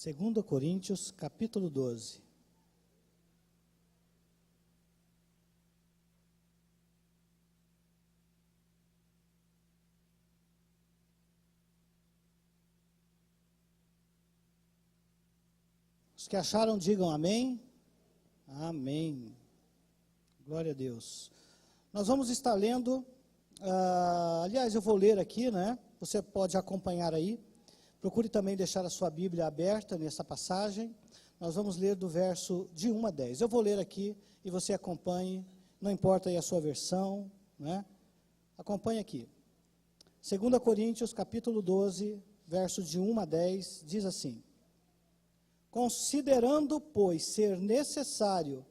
2 Coríntios, capítulo 12. Os que acharam, digam amém. Amém. Glória a Deus. Nós vamos estar lendo, aliás, eu vou ler aqui, né? Você pode acompanhar aí. Procure também deixar a sua Bíblia aberta nessa passagem. Nós vamos ler do verso de 1 a 10. Eu vou ler aqui e você acompanhe, não importa aí a sua versão, né? Acompanhe aqui. 2 Coríntios, capítulo 12, verso de 1 a 10, diz assim: Considerando, pois, ser necessário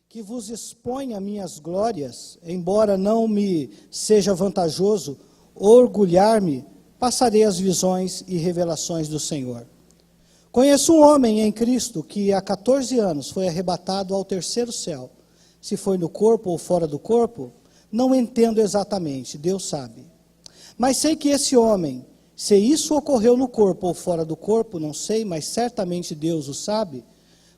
que vos exponha minhas glórias, embora não me seja vantajoso orgulhar-me, passarei as visões e revelações do Senhor. Conheço um homem em Cristo que há 14 anos foi arrebatado ao terceiro céu. Se foi no corpo ou fora do corpo, não entendo exatamente, Deus sabe. Mas sei que esse homem, se isso ocorreu no corpo ou fora do corpo, não sei, mas certamente Deus o sabe,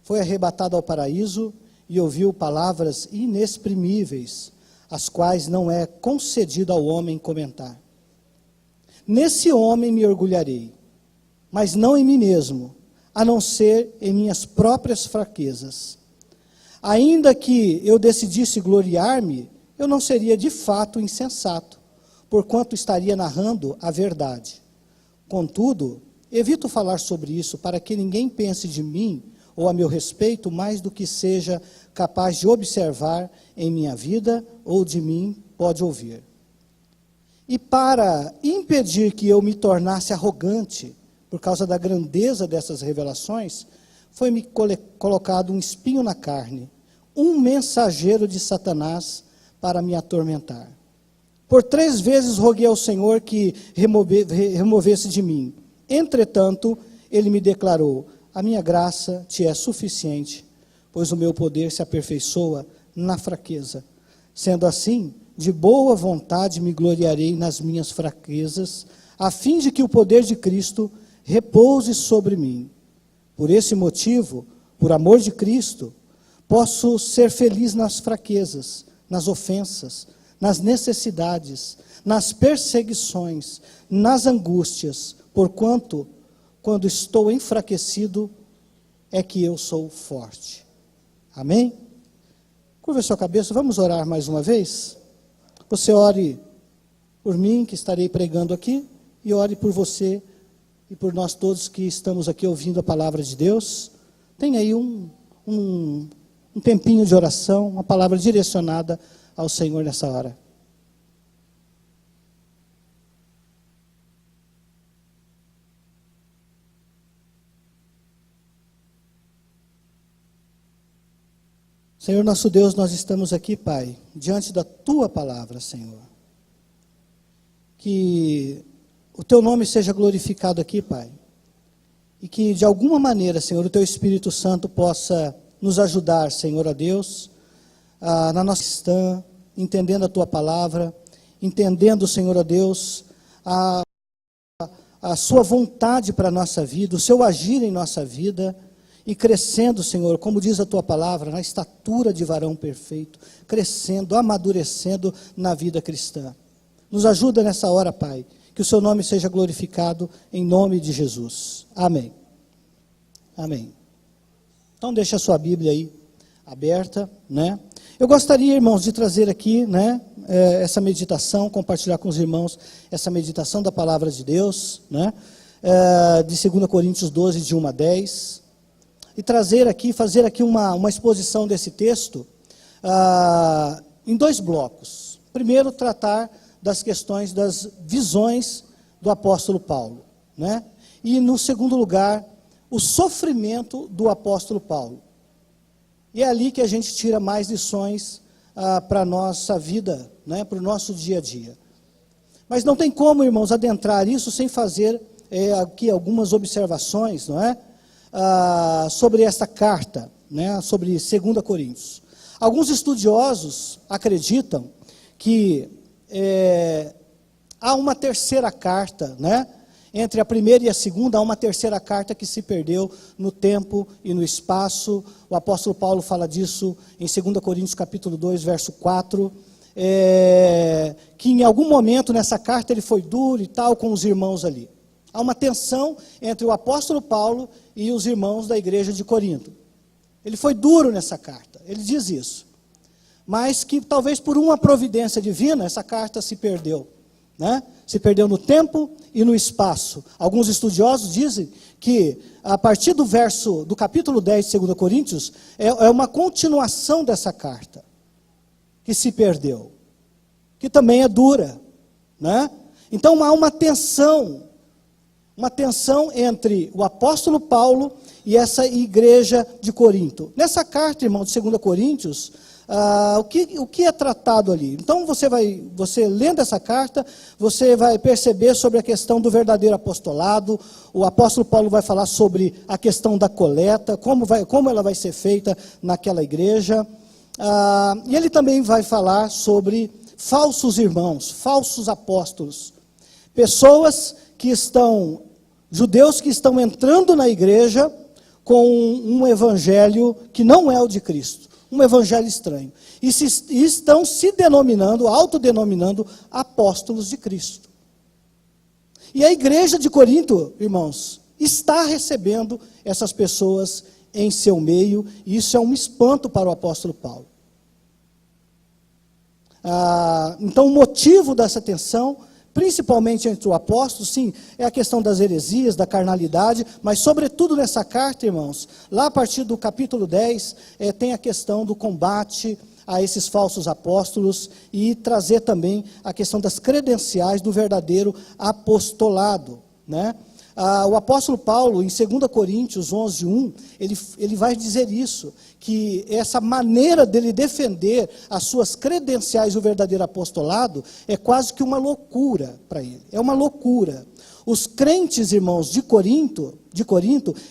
foi arrebatado ao paraíso e ouviu palavras inexprimíveis, as quais não é concedido ao homem comentar. Nesse homem me orgulharei, mas não em mim mesmo, a não ser em minhas próprias fraquezas. Ainda que eu decidisse gloriar-me, eu não seria de fato insensato, porquanto estaria narrando a verdade. Contudo, evito falar sobre isso para que ninguém pense de mim ou a meu respeito mais do que seja capaz de observar em minha vida ou de mim pode ouvir. E para impedir que eu me tornasse arrogante por causa da grandeza dessas revelações, foi-me colocado um espinho na carne, um mensageiro de Satanás para me atormentar. Por 3 vezes roguei ao Senhor que removesse de mim. Entretanto, ele me declarou: a minha graça te é suficiente, pois o meu poder se aperfeiçoa na fraqueza. Sendo assim, de boa vontade me gloriarei nas minhas fraquezas, a fim de que o poder de Cristo repouse sobre mim. Por esse motivo, por amor de Cristo, posso ser feliz nas fraquezas, nas ofensas, nas necessidades, nas perseguições, nas angústias, porquanto, quando estou enfraquecido, é que eu sou forte. Amém? Curva a sua cabeça, vamos orar mais uma vez? Você ore por mim, que estarei pregando aqui, e ore por você e por nós todos que estamos aqui ouvindo a palavra de Deus. Tem aí um tempinho de oração, uma palavra direcionada ao Senhor nessa hora. Senhor nosso Deus, nós estamos aqui, Pai, diante da Tua palavra, Senhor. Que o Teu nome seja glorificado aqui, Pai. E que, de alguma maneira, Senhor, o Teu Espírito Santo possa nos ajudar, Senhor, a Deus, na nossa cristã, entendendo a Tua palavra, entendendo, Senhor, a Deus, a Sua vontade para a nossa vida, o Seu agir em nossa vida, e crescendo, Senhor, como diz a Tua palavra, na estatura de varão perfeito, crescendo, amadurecendo na vida cristã. Nos ajuda nessa hora, Pai, que o Seu nome seja glorificado em nome de Jesus. Amém. Amém. Então deixa a sua Bíblia aí aberta, né? Eu gostaria, irmãos, de trazer aqui, né, essa meditação, compartilhar com os irmãos essa meditação da palavra de Deus, né, de 2 Coríntios 12, de 1 a 10, e trazer aqui, fazer aqui uma exposição desse texto em 2 blocos. Primeiro, tratar das questões das visões do apóstolo Paulo, né? E no segundo lugar, o sofrimento do apóstolo Paulo. E é ali que a gente tira mais lições para a nossa vida, né? Para o nosso dia a dia. Mas não tem como, irmãos, adentrar isso sem fazer aqui algumas observações, não é? Sobre esta carta, né, sobre 2 Coríntios. Alguns estudiosos acreditam que há uma terceira carta, né, Entre a primeira e a segunda, há uma terceira carta que se perdeu no tempo e no espaço. O apóstolo Paulo fala disso em 2 Coríntios capítulo 2, verso 4, que em algum momento nessa carta ele foi duro e tal com os irmãos ali. Há uma tensão entre o apóstolo Paulo e os irmãos da igreja de Corinto. Ele foi duro nessa carta, ele diz isso. Mas que talvez por uma providência divina, essa carta se perdeu. Né? Se perdeu no tempo e no espaço. Alguns estudiosos dizem que a partir do capítulo 10 de 2 Coríntios, é uma continuação dessa carta, que se perdeu, que também é dura. Né? Então há uma tensão entre o apóstolo Paulo e essa igreja de Corinto. Nessa carta, irmão, de 2 Coríntios, o que é tratado ali? Então você lendo essa carta, você vai perceber sobre a questão do verdadeiro apostolado. O apóstolo Paulo vai falar sobre a questão da coleta, como ela vai ser feita naquela igreja. E ele também vai falar sobre falsos irmãos, falsos apóstolos. Pessoas judeus que estão entrando na igreja com um evangelho que não é o de Cristo. Um evangelho estranho. E estão se autodenominando apóstolos de Cristo. E a igreja de Corinto, irmãos, está recebendo essas pessoas em seu meio, e isso é um espanto para o apóstolo Paulo. Então o motivo dessa tensão, principalmente entre o apóstolo, sim, é a questão das heresias, da carnalidade, mas sobretudo nessa carta, irmãos, lá a partir do capítulo 10, tem a questão do combate a esses falsos apóstolos e trazer também a questão das credenciais do verdadeiro apostolado, né? O apóstolo Paulo, em 2 Coríntios 11, 1, ele vai dizer isso, que essa maneira dele defender as suas credenciais do verdadeiro apostolado é quase que uma loucura para ele, é uma loucura. Os crentes, irmãos, de Corinto,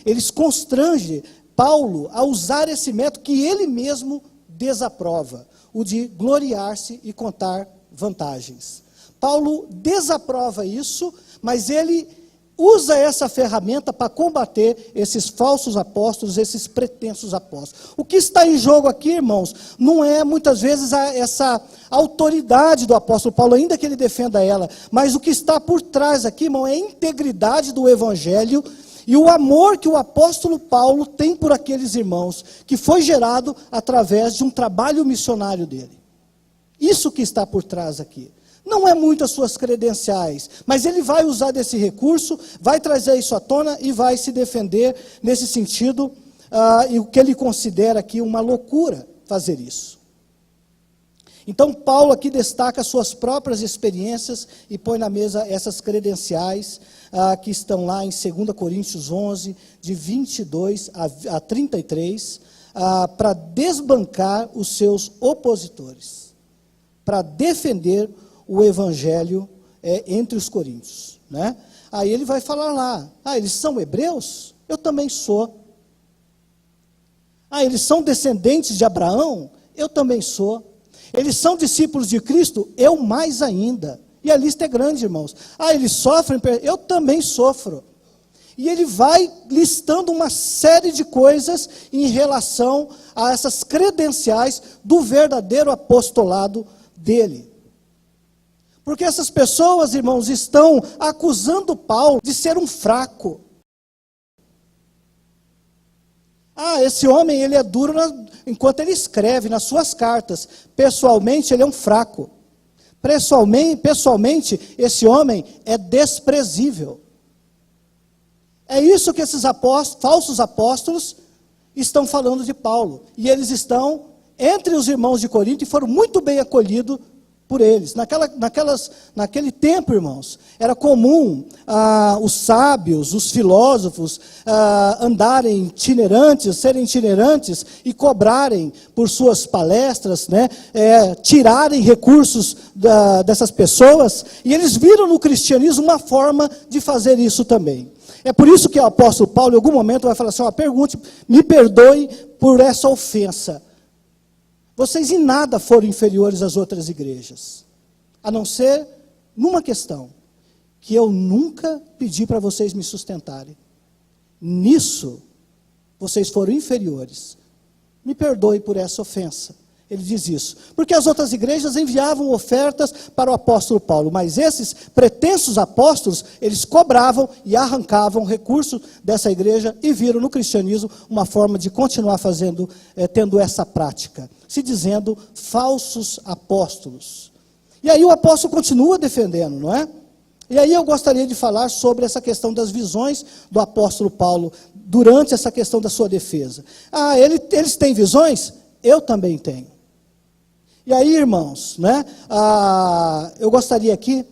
eles constrangem Paulo a usar esse método que ele mesmo desaprova, o de gloriar-se e contar vantagens. Paulo desaprova isso, mas ele usa essa ferramenta para combater esses falsos apóstolos, esses pretensos apóstolos. O que está em jogo aqui, irmãos, não é muitas vezes essa autoridade do apóstolo Paulo, ainda que ele defenda ela, mas o que está por trás aqui, irmão, é a integridade do evangelho e o amor que o apóstolo Paulo tem por aqueles irmãos, que foi gerado através de um trabalho missionário dele. Isso que está por trás aqui. Não é muito as suas credenciais, mas ele vai usar desse recurso, vai trazer isso à tona e vai se defender nesse sentido, e o que ele considera aqui uma loucura fazer isso. Então Paulo aqui destaca suas próprias experiências e põe na mesa essas credenciais que estão lá em 2 Coríntios 11, de 22 a 33, para desbancar os seus opositores, para defender o evangelho entre os coríntios, né? Aí ele vai falar lá, eles são hebreus? Eu também sou. Eles são descendentes de Abraão? Eu também sou. Eles são discípulos de Cristo? Eu mais ainda. E a lista é grande, irmãos. Eles sofrem? Eu também sofro. E ele vai listando uma série de coisas em relação a essas credenciais do verdadeiro apostolado dele. Porque essas pessoas, irmãos, estão acusando Paulo de ser um fraco. Esse homem, ele é duro enquanto ele escreve nas suas cartas. Pessoalmente, ele é um fraco. Pessoalmente, esse homem é desprezível. É isso que esses falsos apóstolos estão falando de Paulo. E eles estão entre os irmãos de Corinto e foram muito bem acolhidos por eles. Naquele tempo, irmãos, era comum os sábios, os filósofos serem itinerantes e cobrarem por suas palestras, né, tirarem recursos dessas pessoas, e eles viram no cristianismo uma forma de fazer isso também. É por isso que o apóstolo Paulo, em algum momento, vai falar assim, me perdoe por essa ofensa. Vocês em nada foram inferiores às outras igrejas, a não ser numa questão, que eu nunca pedi para vocês me sustentarem. Nisso, vocês foram inferiores. Me perdoe por essa ofensa. Ele diz isso. Porque as outras igrejas enviavam ofertas para o apóstolo Paulo, mas esses pretensos apóstolos, eles cobravam e arrancavam recursos dessa igreja e viram no cristianismo uma forma de continuar fazendo, tendo essa prática, se dizendo falsos apóstolos. E aí o apóstolo continua defendendo, não é? E aí eu gostaria de falar sobre essa questão das visões do apóstolo Paulo durante essa questão da sua defesa. Eles têm visões? Eu também tenho. E aí, irmãos, né, eu gostaria aqui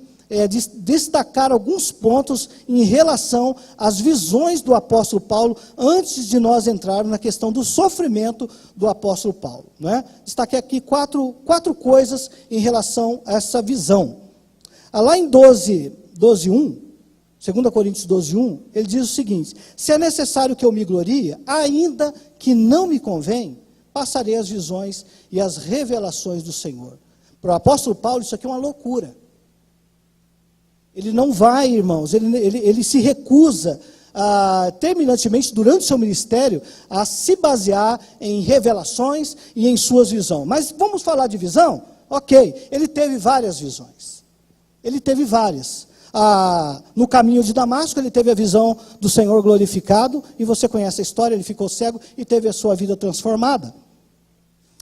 de destacar alguns pontos em relação às visões do apóstolo Paulo, antes de nós entrarmos na questão do sofrimento do apóstolo Paulo. Né? Destaquei aqui quatro coisas em relação a essa visão. Lá em 12:1, 2 Coríntios 12:1, ele diz o seguinte: se é necessário que eu me glorie, ainda que não me convém, passarei as visões e as revelações do Senhor. Para o apóstolo Paulo, isso aqui é uma loucura. Ele não vai, irmãos, ele se recusa, terminantemente, durante o seu ministério, a se basear em revelações e em suas visões. Mas vamos falar de visão? Ok, ele teve várias visões. Ele teve várias. No caminho de Damasco, ele teve a visão do Senhor glorificado, e você conhece a história, ele ficou cego e teve a sua vida transformada.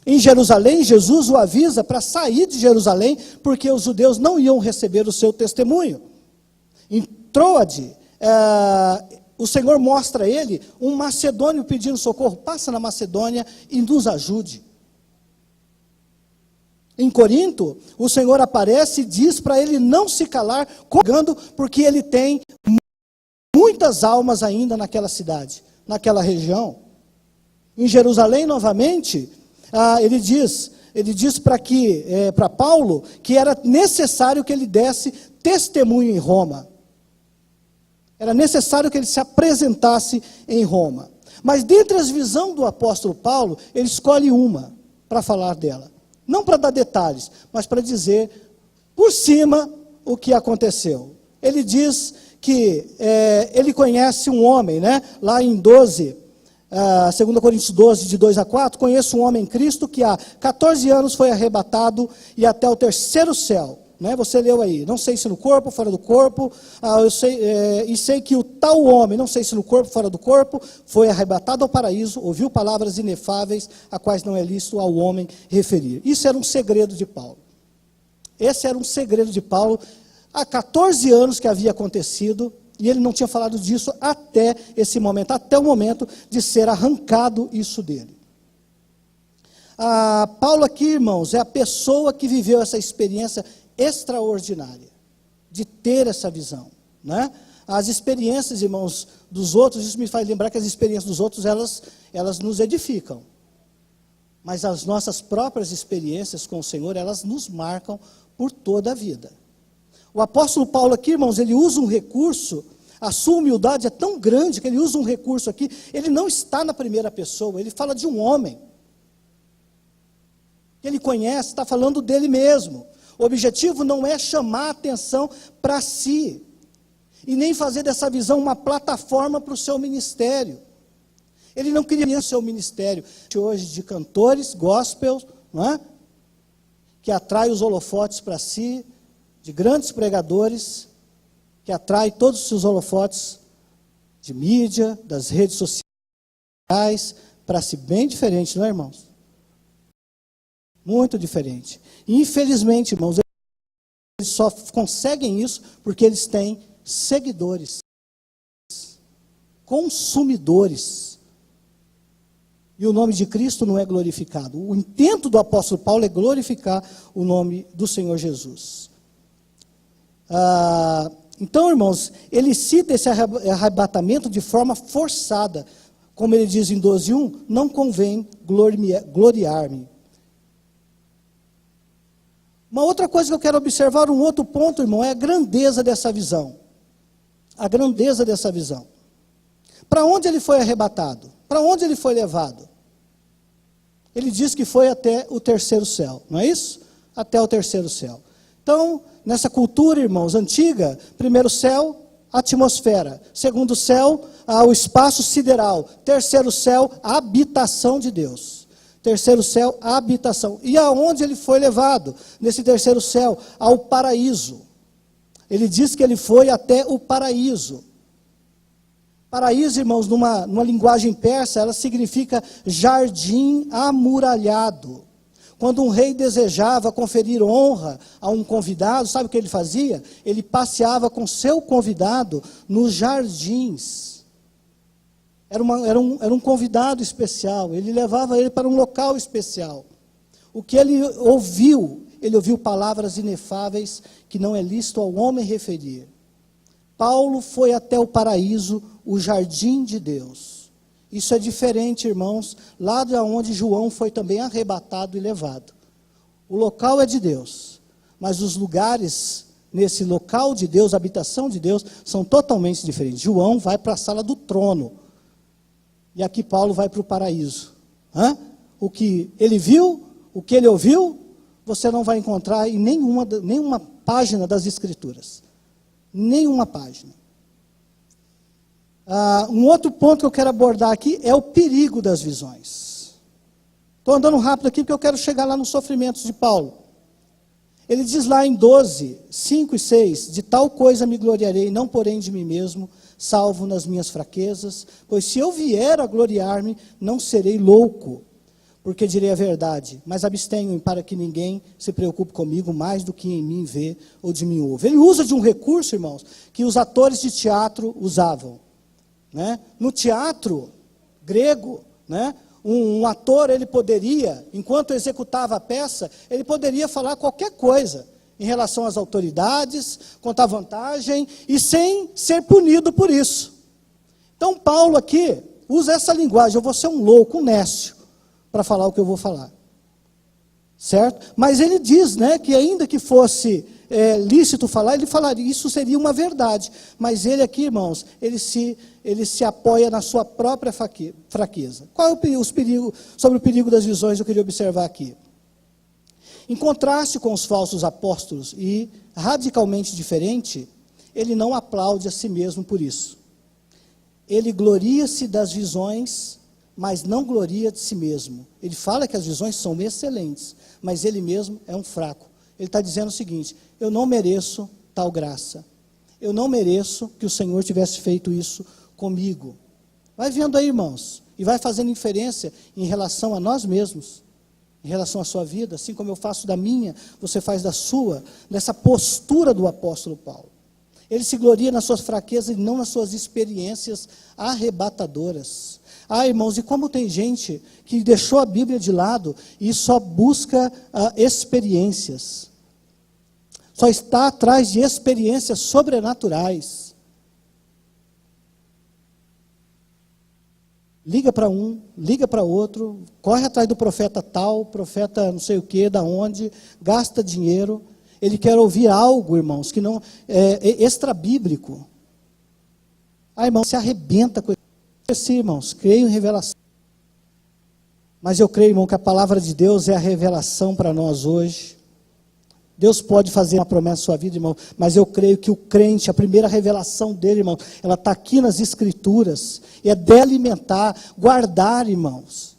Em Jerusalém, Jesus o avisa para sair de Jerusalém, porque os judeus não iam receber o seu testemunho. Em Troade, o Senhor mostra a ele um macedônio pedindo socorro: passa na Macedônia e nos ajude. Em Corinto, o Senhor aparece e diz para ele não se calar, porque ele tem muitas almas ainda naquela cidade, naquela região. Em Jerusalém, novamente, ele diz para Paulo que era necessário que ele desse testemunho em Roma. Era necessário que ele se apresentasse em Roma. Mas dentre as visões do apóstolo Paulo, ele escolhe uma para falar dela. Não para dar detalhes, mas para dizer por cima o que aconteceu. Ele diz que ele conhece um homem, né? Lá em 2 Coríntios 12, de 2-4, conheço um homem em Cristo que há 14 anos foi arrebatado e até o terceiro céu. Né? Você leu aí, não sei se no corpo, fora do corpo, sei que o tal homem, não sei se no corpo, fora do corpo, foi arrebatado ao paraíso, ouviu palavras inefáveis, a quais não é lícito ao homem referir. Isso era um segredo de Paulo. Esse era um segredo de Paulo, há 14 anos que havia acontecido, e ele não tinha falado disso até esse momento, até o momento de ser arrancado isso dele. Paulo aqui, irmãos, é a pessoa que viveu essa experiência extraordinária, de ter essa visão, né? As experiências, irmãos, dos outros, isso me faz lembrar que as experiências dos outros, elas nos edificam, mas as nossas próprias experiências com o Senhor, elas nos marcam por toda a vida. O apóstolo Paulo aqui, irmãos, ele usa um recurso, a sua humildade é tão grande, que ele usa um recurso aqui, ele não está na primeira pessoa, ele fala de um homem, que ele conhece, está falando dele mesmo. O objetivo não é chamar a atenção para si, e nem fazer dessa visão uma plataforma para o seu ministério. Ele não queria o seu ministério hoje de cantores, gospel, não é? Que atrai os holofotes para si, de grandes pregadores, que atrai todos os seus holofotes de mídia, das redes sociais, para si bem diferente, não é, irmãos? Muito diferente. E, infelizmente, irmãos, eles só conseguem isso porque eles têm seguidores, consumidores. E o nome de Cristo não é glorificado. O intento do apóstolo Paulo é glorificar o nome do Senhor Jesus. Então, irmãos, ele cita esse arrebatamento de forma forçada. Como ele diz em 12:1, não convém gloriar-me. Uma outra coisa que eu quero observar, um outro ponto, irmão, é a grandeza dessa visão. A grandeza dessa visão. Para onde ele foi arrebatado? Para onde ele foi levado? Ele diz que foi até o terceiro céu, não é isso? Até o terceiro céu. Então, nessa cultura, irmãos, antiga, primeiro céu, atmosfera. Segundo céu, o espaço sideral. Terceiro céu, a habitação de Deus. Terceiro céu, a habitação. E aonde ele foi levado? Nesse terceiro céu, ao paraíso. Ele diz que ele foi até o paraíso. Paraíso, irmãos, numa linguagem persa, ela significa jardim amuralhado. Quando um rei desejava conferir honra a um convidado, sabe o que ele fazia? Ele passeava com seu convidado nos jardins. Era um convidado especial, ele levava ele para um local especial. O que ele ouviu palavras inefáveis que não é lícito ao homem referir. Paulo foi até o paraíso, o jardim de Deus. Isso é diferente, irmãos, lá de onde João foi também arrebatado e levado. O local é de Deus, mas os lugares, nesse local de Deus, a habitação de Deus, são totalmente diferentes. João vai para a sala do trono, e aqui Paulo vai para o paraíso. O que ele viu, o que ele ouviu, você não vai encontrar em nenhuma página das Escrituras. Nenhuma página. Um outro ponto que eu quero abordar aqui é o perigo das visões. Estou andando rápido aqui porque eu quero chegar lá nos sofrimentos de Paulo. Ele diz lá em 12, 5 e 6, de tal coisa me gloriarei, não porém de mim mesmo, salvo nas minhas fraquezas, pois se eu vier a gloriar-me, não serei louco, porque direi a verdade, mas abstenho-me para que ninguém se preocupe comigo mais do que em mim vê ou de mim ouve. Ele usa de um recurso, irmãos, que os atores de teatro usavam. No teatro grego, um ator, ele poderia, enquanto executava a peça, ele poderia falar qualquer coisa em relação às autoridades, contar vantagem, e sem ser punido por isso. Então Paulo aqui usa essa linguagem: eu vou ser um louco, um nécio, para falar o que eu vou falar. Certo? Mas ele diz, que ainda que fosse lícito falar, ele falaria, isso seria uma verdade. Mas ele aqui, irmãos, ele se apoia na sua própria fraqueza. Qual é os perigos, sobre o perigo das visões, eu queria observar aqui. Em contraste com os falsos apóstolos, e radicalmente diferente, ele não aplaude a si mesmo por isso. Ele gloria-se das visões, mas não gloria de si mesmo. Ele fala que as visões são excelentes, mas ele mesmo é um fraco. Ele está dizendo o seguinte: eu não mereço tal graça. Eu não mereço que o Senhor tivesse feito isso comigo. Vai vendo aí, irmãos, e vai fazendo inferência em relação a nós mesmos, em relação à sua vida, assim como eu faço da minha, você faz da sua, nessa postura do apóstolo Paulo. Ele se gloria nas suas fraquezas e não nas suas experiências arrebatadoras. Irmãos, e como tem gente que deixou a Bíblia de lado e só busca experiências. Só está atrás de experiências sobrenaturais. Liga para um, liga para outro, corre atrás do profeta tal, profeta não sei o que, da onde, gasta dinheiro. Ele quer ouvir algo, irmãos, que não é extra-bíblico. Irmão, se arrebenta com sim, irmãos, creio em revelação. Mas eu creio, irmão, que a palavra de Deus é a revelação para nós hoje. Deus pode fazer uma promessa na sua vida, irmão, mas eu creio que o crente, a primeira revelação dele, irmão, ela está aqui nas Escrituras, e é de alimentar, guardar, irmãos.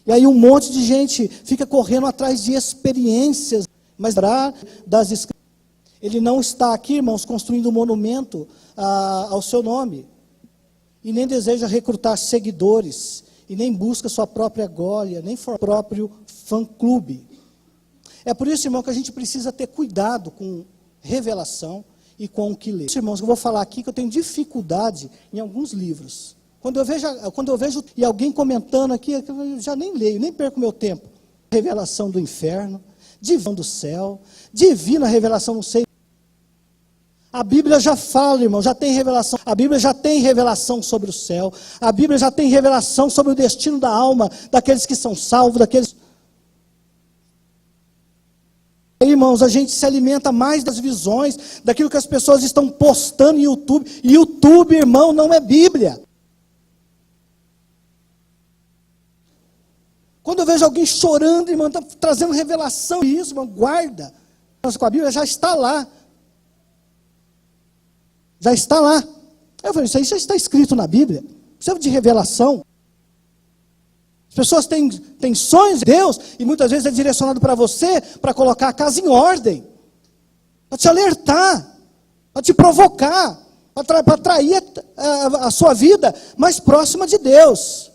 E aí um monte de gente fica correndo atrás de experiências, mas das Escrituras. Ele não está aqui, irmãos, construindo um monumento ao seu nome. E nem deseja recrutar seguidores, e nem busca sua própria glória, nem seu próprio fã-clube. É por isso, irmão, que a gente precisa ter cuidado com revelação e com o que lê. Irmãos, eu vou falar aqui que eu tenho dificuldade em alguns livros. Quando eu vejo e alguém comentando aqui, eu já nem leio, nem perco meu tempo. Revelação do inferno, divina do céu, divina revelação, não sei. A Bíblia já fala, irmão, já tem revelação. A Bíblia já tem revelação sobre o céu. A Bíblia já tem revelação sobre o destino da alma, daqueles que são salvos, daqueles... Irmãos, a gente se alimenta mais das visões, daquilo que as pessoas estão postando no YouTube. YouTube, irmão, não é Bíblia. Quando eu vejo alguém chorando, irmão, tá trazendo revelação, isso, irmão, guarda. com a Bíblia, já está lá. Já está lá. Aí eu falei, isso aí já está escrito na Bíblia. Precisa de revelação. As pessoas têm sonhos de Deus, e muitas vezes é direcionado para você, para colocar a casa em ordem, para te alertar, para te provocar, para atrair a sua vida mais próxima de Deus.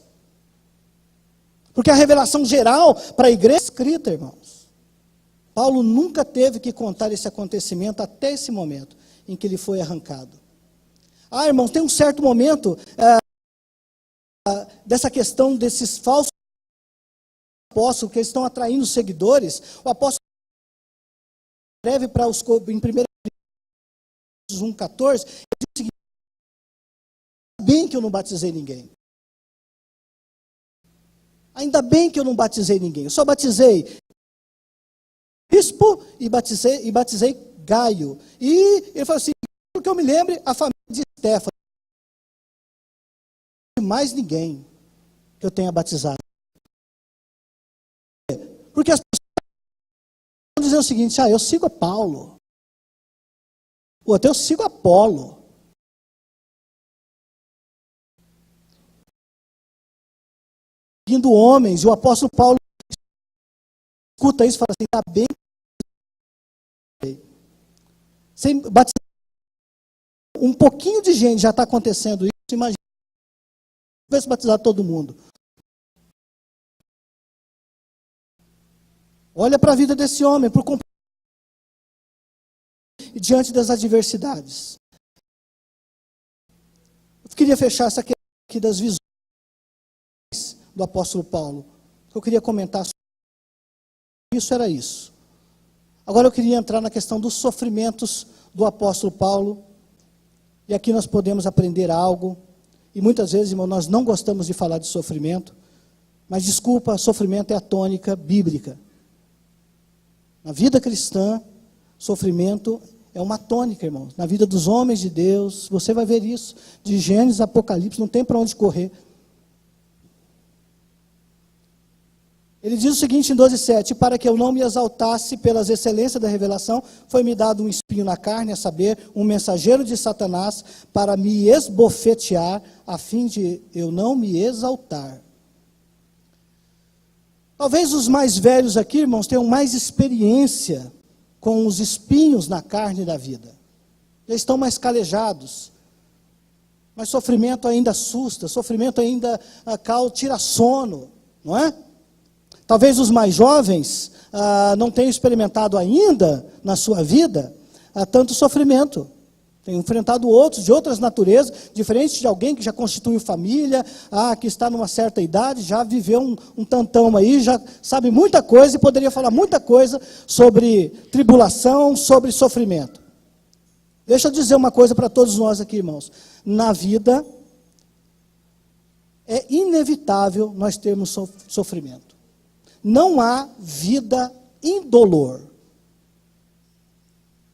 Porque a revelação geral para a igreja é escrita, irmãos. Paulo nunca teve que contar esse acontecimento até esse momento em que ele foi arrancado. Irmãos, tem um certo momento dessa questão desses falsos apóstolos que estão atraindo seguidores. O apóstolo escreve para os em 1 Coríntios 1,14, ele diz o seguinte: ainda bem que eu não batizei ninguém. Ainda bem que eu não batizei ninguém. Eu só batizei bispo e batizei Gaio. E ele falou assim, porque eu me lembre, a família de Estéfano. Mais ninguém que eu tenha batizado. Porque as pessoas estão dizendo o seguinte, eu sigo a Paulo. O outro, eu sigo a Apolo. Seguindo homens, e o apóstolo Paulo escuta isso e fala assim, está bem. Sem batizar, um pouquinho de gente já está acontecendo isso, imagina. Vai se batizar todo mundo. Olha para a vida desse homem, para o e diante das adversidades. Eu queria fechar essa questão aqui das visões do apóstolo Paulo. Eu queria comentar sobre isso, era isso. Agora eu queria entrar na questão dos sofrimentos do apóstolo Paulo. E aqui nós podemos aprender algo. E muitas vezes, irmão, nós não gostamos de falar de sofrimento. Mas desculpa, sofrimento é a tônica bíblica. Na vida cristã, sofrimento é uma tônica, irmãos. Na vida dos homens de Deus, você vai ver isso. De Gênesis, Apocalipse, não tem para onde correr. Ele diz o seguinte em 12:7, para que eu não me exaltasse pelas excelências da revelação, foi-me dado um espinho na carne, a saber, um mensageiro de Satanás, para me esbofetear, a fim de eu não me exaltar. Talvez os mais velhos aqui, irmãos, tenham mais experiência com os espinhos na carne da vida. Eles estão mais calejados. Mas sofrimento ainda assusta, sofrimento ainda tira sono, não é? Talvez os mais jovens não tenham experimentado ainda na sua vida tanto sofrimento. Tenham enfrentado outros de outras naturezas, diferentes de alguém que já constituiu família, que está numa certa idade, já viveu um tantão aí, já sabe muita coisa e poderia falar muita coisa sobre tribulação, sobre sofrimento. Deixa eu dizer uma coisa para todos nós aqui, irmãos. Na vida, é inevitável nós termos sofrimento. Não há vida indolor.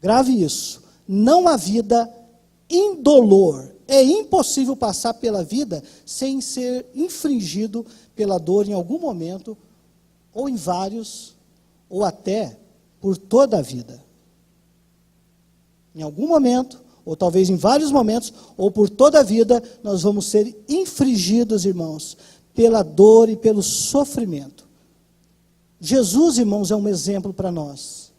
Grave isso. Não há vida indolor. É impossível passar pela vida sem ser infringido pela dor em algum momento, ou em vários, ou até por toda a vida. Em algum momento, ou talvez em vários momentos, ou por toda a vida, nós vamos ser infringidos, irmãos, pela dor e pelo sofrimento. Jesus, irmãos, é um exemplo para nós.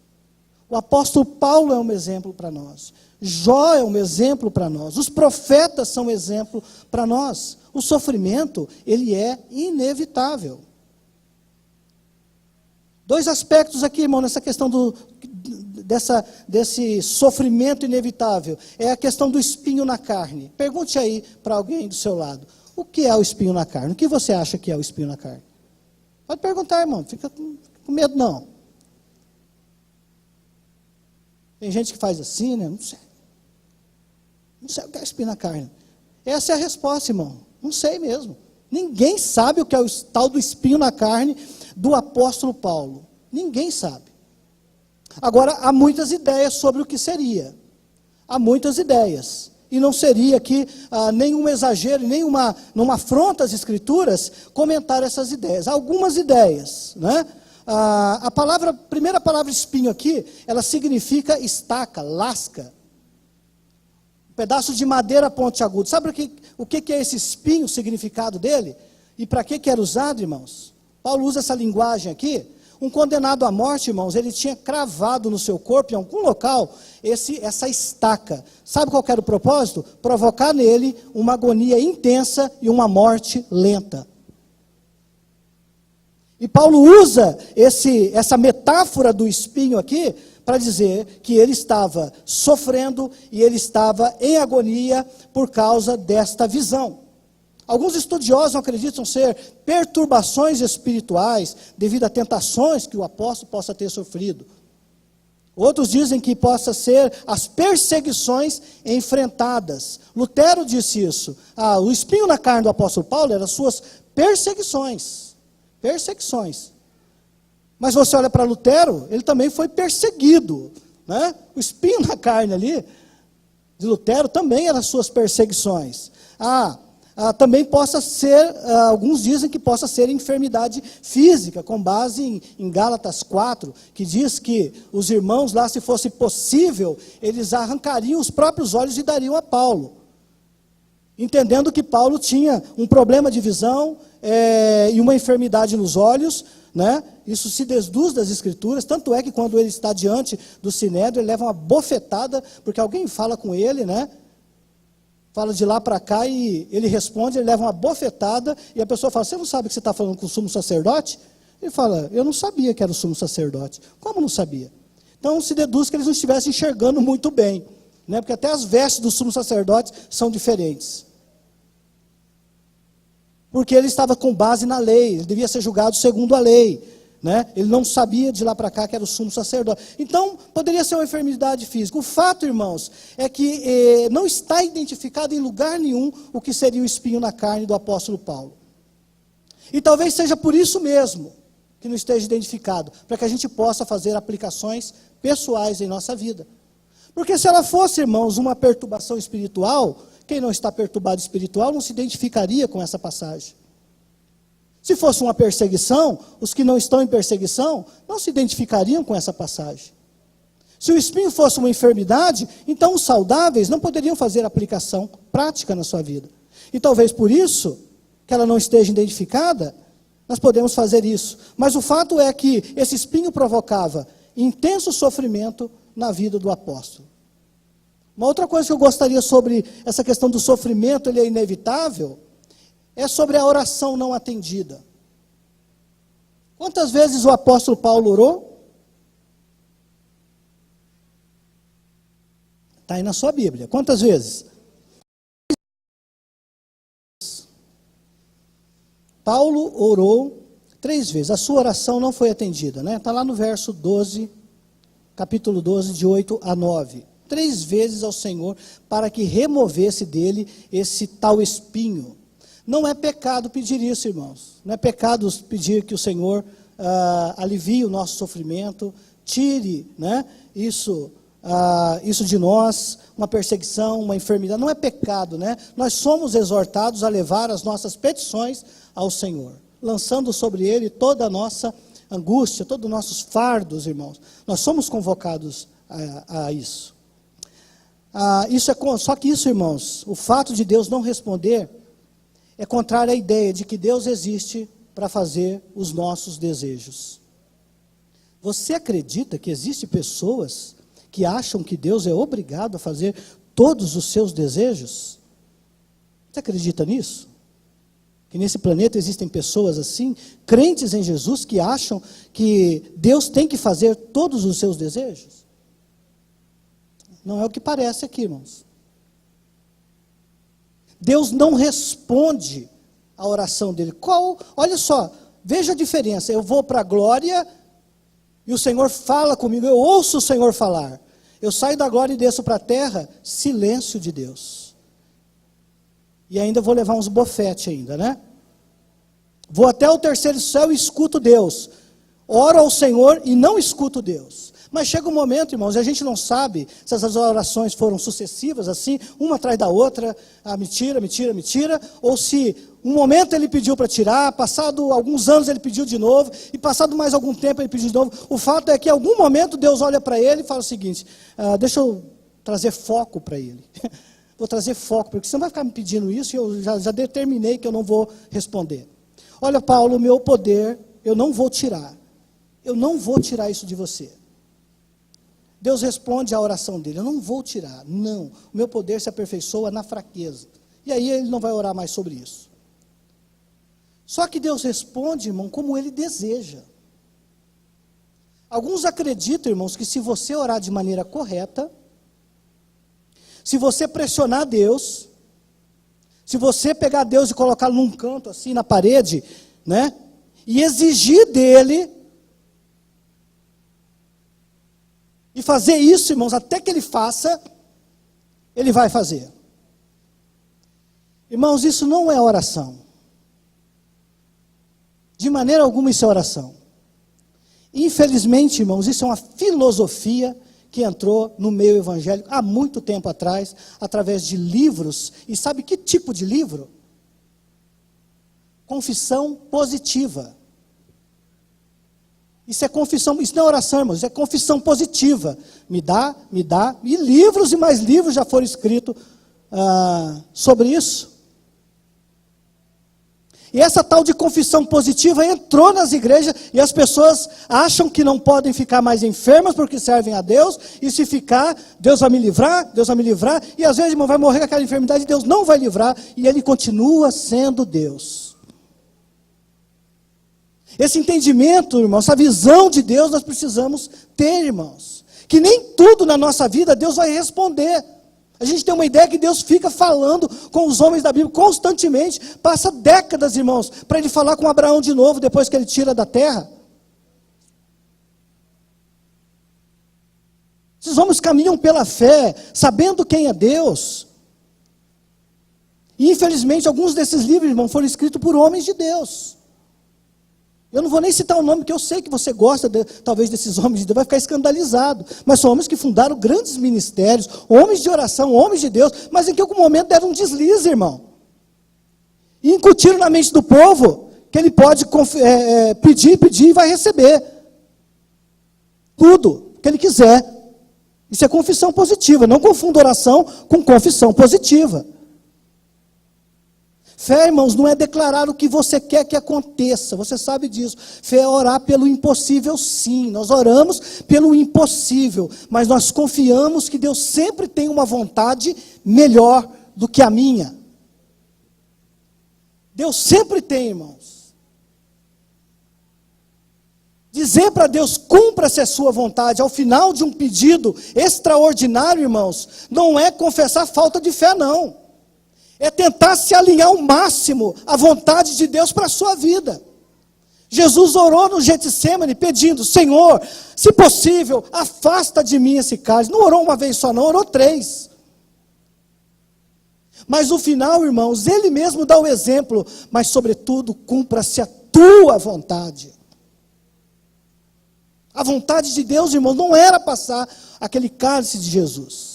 O apóstolo Paulo é um exemplo para nós. Jó é um exemplo para nós. Os profetas são um exemplo para nós. O sofrimento, ele é inevitável. Dois aspectos aqui, irmão, nessa questão desse sofrimento inevitável. É a questão do espinho na carne. Pergunte aí para alguém do seu lado. O que é o espinho na carne? O que você acha que é o espinho na carne? Pode perguntar, irmão. Não fica com medo, não. Tem gente que faz assim, né? Não sei. Não sei o que é espinho na carne. Essa é a resposta, irmão. Não sei mesmo. Ninguém sabe o que é o tal do espinho na carne do apóstolo Paulo. Ninguém sabe. Agora, há muitas ideias sobre o que seria. Há muitas ideias. E não seria aqui nenhum exagero, nenhuma afronta às Escrituras comentar essas ideias. Há algumas ideias, né? A primeira palavra espinho aqui, ela significa estaca, lasca. Um pedaço de madeira pontiagudo. Sabe o que é esse espinho, o significado dele? E para que era usado, irmãos? Paulo usa essa linguagem aqui. Um condenado à morte, irmãos, ele tinha cravado no seu corpo, em algum local, essa estaca. Sabe qual era o propósito? Provocar nele uma agonia intensa e uma morte lenta. E Paulo usa essa metáfora do espinho aqui para dizer que ele estava sofrendo e ele estava em agonia por causa desta visão. Alguns estudiosos acreditam ser perturbações espirituais devido a tentações que o apóstolo possa ter sofrido. Outros dizem que possa ser as perseguições enfrentadas. Lutero disse isso. O espinho na carne do apóstolo Paulo eram as suas perseguições. Perseguições. Mas você olha para Lutero, ele também foi perseguido, né? O espinho na carne ali de Lutero também eram as suas perseguições. Também possa ser, alguns dizem que possa ser enfermidade física, com base em Gálatas 4, que diz que os irmãos lá, se fosse possível, eles arrancariam os próprios olhos e dariam a Paulo. Entendendo que Paulo tinha um problema de visão e uma enfermidade nos olhos, né? Isso se deduz das Escrituras, tanto é que quando ele está diante do Sinédrio, ele leva uma bofetada, porque alguém fala com ele, né? Fala de lá para cá e ele responde, ele leva uma bofetada, e a pessoa fala, você não sabe que você está falando com o sumo sacerdote? Ele fala, eu não sabia que era o sumo sacerdote. Como não sabia? Então se deduz que eles não estivessem enxergando muito bem, né? Porque até as vestes do sumo sacerdote são diferentes. Porque ele estava com base na lei, ele devia ser julgado segundo a lei. Né? Ele não sabia de lá para cá que era o sumo sacerdote. Então, poderia ser uma enfermidade física. O fato, irmãos, é que não está identificado em lugar nenhum o que seria o espinho na carne do apóstolo Paulo. E talvez seja por isso mesmo que não esteja identificado, para que a gente possa fazer aplicações pessoais em nossa vida. Porque se ela fosse, irmãos, uma perturbação espiritual, quem não está perturbado espiritual não se identificaria com essa passagem. Se fosse uma perseguição, os que não estão em perseguição não se identificariam com essa passagem. Se o espinho fosse uma enfermidade, então os saudáveis não poderiam fazer aplicação prática na sua vida. E talvez por isso, que ela não esteja identificada, nós podemos fazer isso. Mas o fato é que esse espinho provocava intenso sofrimento na vida do apóstolo. Uma outra coisa que eu gostaria sobre essa questão do sofrimento, ele é inevitável, é sobre a oração não atendida. Quantas vezes o apóstolo Paulo orou? Está aí na sua Bíblia. Quantas vezes? Paulo orou 3 vezes. A sua oração não foi atendida, né? Está lá no verso 12, capítulo 12, de 8 a 9. 3 vezes ao Senhor para que removesse dele esse tal espinho. Não é pecado pedir isso, irmãos. Não é pecado pedir que o Senhor alivie o nosso sofrimento, tire, né, isso de nós, uma perseguição, uma enfermidade. Não é pecado, né? Nós somos exortados a levar as nossas petições ao Senhor, lançando sobre Ele toda a nossa angústia, todos os nossos fardos, irmãos. Nós somos convocados a isso. Só que isso, irmãos, o fato de Deus não responder é contrário à ideia de que Deus existe para fazer os nossos desejos. Você acredita que existem pessoas que acham que Deus é obrigado a fazer todos os seus desejos? Você acredita nisso? Que nesse planeta existem pessoas assim, crentes em Jesus, que acham que Deus tem que fazer todos os seus desejos? Não é o que parece aqui, irmãos. Deus não responde à oração dele. Olha só, veja a diferença. Eu vou para a glória e o Senhor fala comigo, eu ouço o Senhor falar. Eu saio da glória e desço para a terra, silêncio de Deus. E ainda vou levar uns bofetes ainda, né? Vou até o terceiro céu e escuto Deus. Oro ao Senhor e não escuto Deus. Mas chega um momento, irmãos, e a gente não sabe se essas orações foram sucessivas, assim, uma atrás da outra, me tira, ou se um momento ele pediu para tirar, passado alguns anos ele pediu de novo, e passado mais algum tempo ele pediu de novo. O fato é que em algum momento Deus olha para ele e fala o seguinte, deixa eu trazer foco para ele. Vou trazer foco, porque você não vai ficar me pedindo isso e eu já determinei que eu não vou responder. Olha, Paulo, o meu poder, eu não vou tirar. Eu não vou tirar isso de você. Deus responde à oração dele, eu não vou tirar, não. O meu poder se aperfeiçoa na fraqueza. E aí ele não vai orar mais sobre isso. Só que Deus responde, irmão, como ele deseja. Alguns acreditam, irmãos, que se você orar de maneira correta, se você pressionar Deus, se você pegar Deus e colocá-lo num canto assim na parede, né? E exigir dele, e fazer isso, irmãos, até que ele faça, ele vai fazer. Irmãos, isso não é oração. De maneira alguma isso é oração. Infelizmente, irmãos, isso é uma filosofia que entrou no meio evangélico há muito tempo atrás, através de livros. E sabe que tipo de livro? Confissão positiva. Isso é confissão, isso não é oração, irmãos, isso é confissão positiva. Me dá, e livros e mais livros já foram escritos sobre isso. E essa tal de confissão positiva entrou nas igrejas e as pessoas acham que não podem ficar mais enfermas porque servem a Deus, e se ficar, Deus vai me livrar, e às vezes, irmão, vai morrer com aquela enfermidade e Deus não vai livrar, e ele continua sendo Deus. Esse entendimento, irmãos, essa visão de Deus nós precisamos ter, irmãos. Que nem tudo na nossa vida Deus vai responder. A gente tem uma ideia que Deus fica falando com os homens da Bíblia constantemente. Passa décadas, irmãos, para ele falar com Abraão de novo, depois que ele tira da terra. Esses homens caminham pela fé, sabendo quem é Deus. E infelizmente alguns desses livros, irmãos, foram escritos por homens de Deus. Eu não vou nem citar o nome, porque eu sei que você gosta, talvez, desses homens de Deus, vai ficar escandalizado. Mas são homens que fundaram grandes ministérios, homens de oração, homens de Deus, mas em que algum momento deram um deslize, irmão. E incutiram na mente do povo que ele pode pedir e vai receber. Tudo que ele quiser. Isso é confissão positiva. Não confunda oração com confissão positiva. Fé, irmãos, não é declarar o que você quer que aconteça, você sabe disso. Fé é orar pelo impossível, sim. Nós oramos pelo impossível, mas nós confiamos que Deus sempre tem uma vontade melhor do que a minha. Deus sempre tem, irmãos. Dizer para Deus, cumpra-se a sua vontade, ao final de um pedido extraordinário, irmãos, não é confessar falta de fé, não. É tentar se alinhar ao máximo à vontade de Deus para a sua vida. Jesus orou no Getsêmani pedindo, Senhor, se possível, afasta de mim esse cálice. Não orou uma vez só não, orou 3. Mas no final, irmãos, ele mesmo dá o exemplo, mas sobretudo, cumpra-se a tua vontade. A vontade de Deus, irmãos, não era passar aquele cálice de Jesus.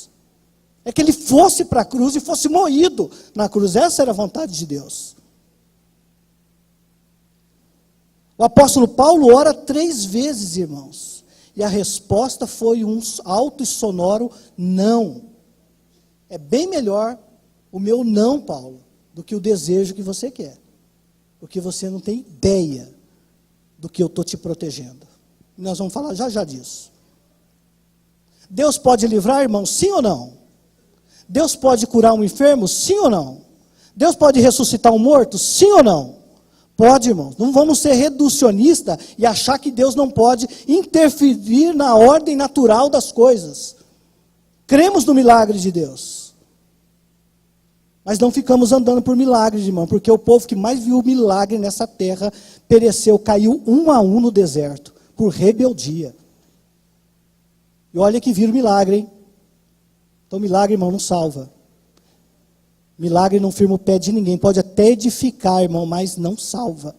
É que ele fosse para a cruz e fosse moído na cruz. Essa era a vontade de Deus. O apóstolo Paulo ora 3 vezes, irmãos. E a resposta foi um alto e sonoro não. É bem melhor o meu não, Paulo, do que o desejo que você quer. Porque você não tem ideia do que eu estou te protegendo. E nós vamos falar já disso. Deus pode livrar, irmãos, sim ou não? Deus pode curar um enfermo? Sim ou não? Deus pode ressuscitar um morto? Sim ou não? Pode, irmãos. Não vamos ser reducionistas e achar que Deus não pode interferir na ordem natural das coisas. Cremos no milagre de Deus. Mas não ficamos andando por milagres, irmão, porque o povo que mais viu milagre nessa terra pereceu, caiu 1 a 1 no deserto, por rebeldia. E olha que viram milagre, hein? Então milagre, irmão, não salva. Milagre não firma o pé de ninguém. Pode até edificar, irmão, mas não salva.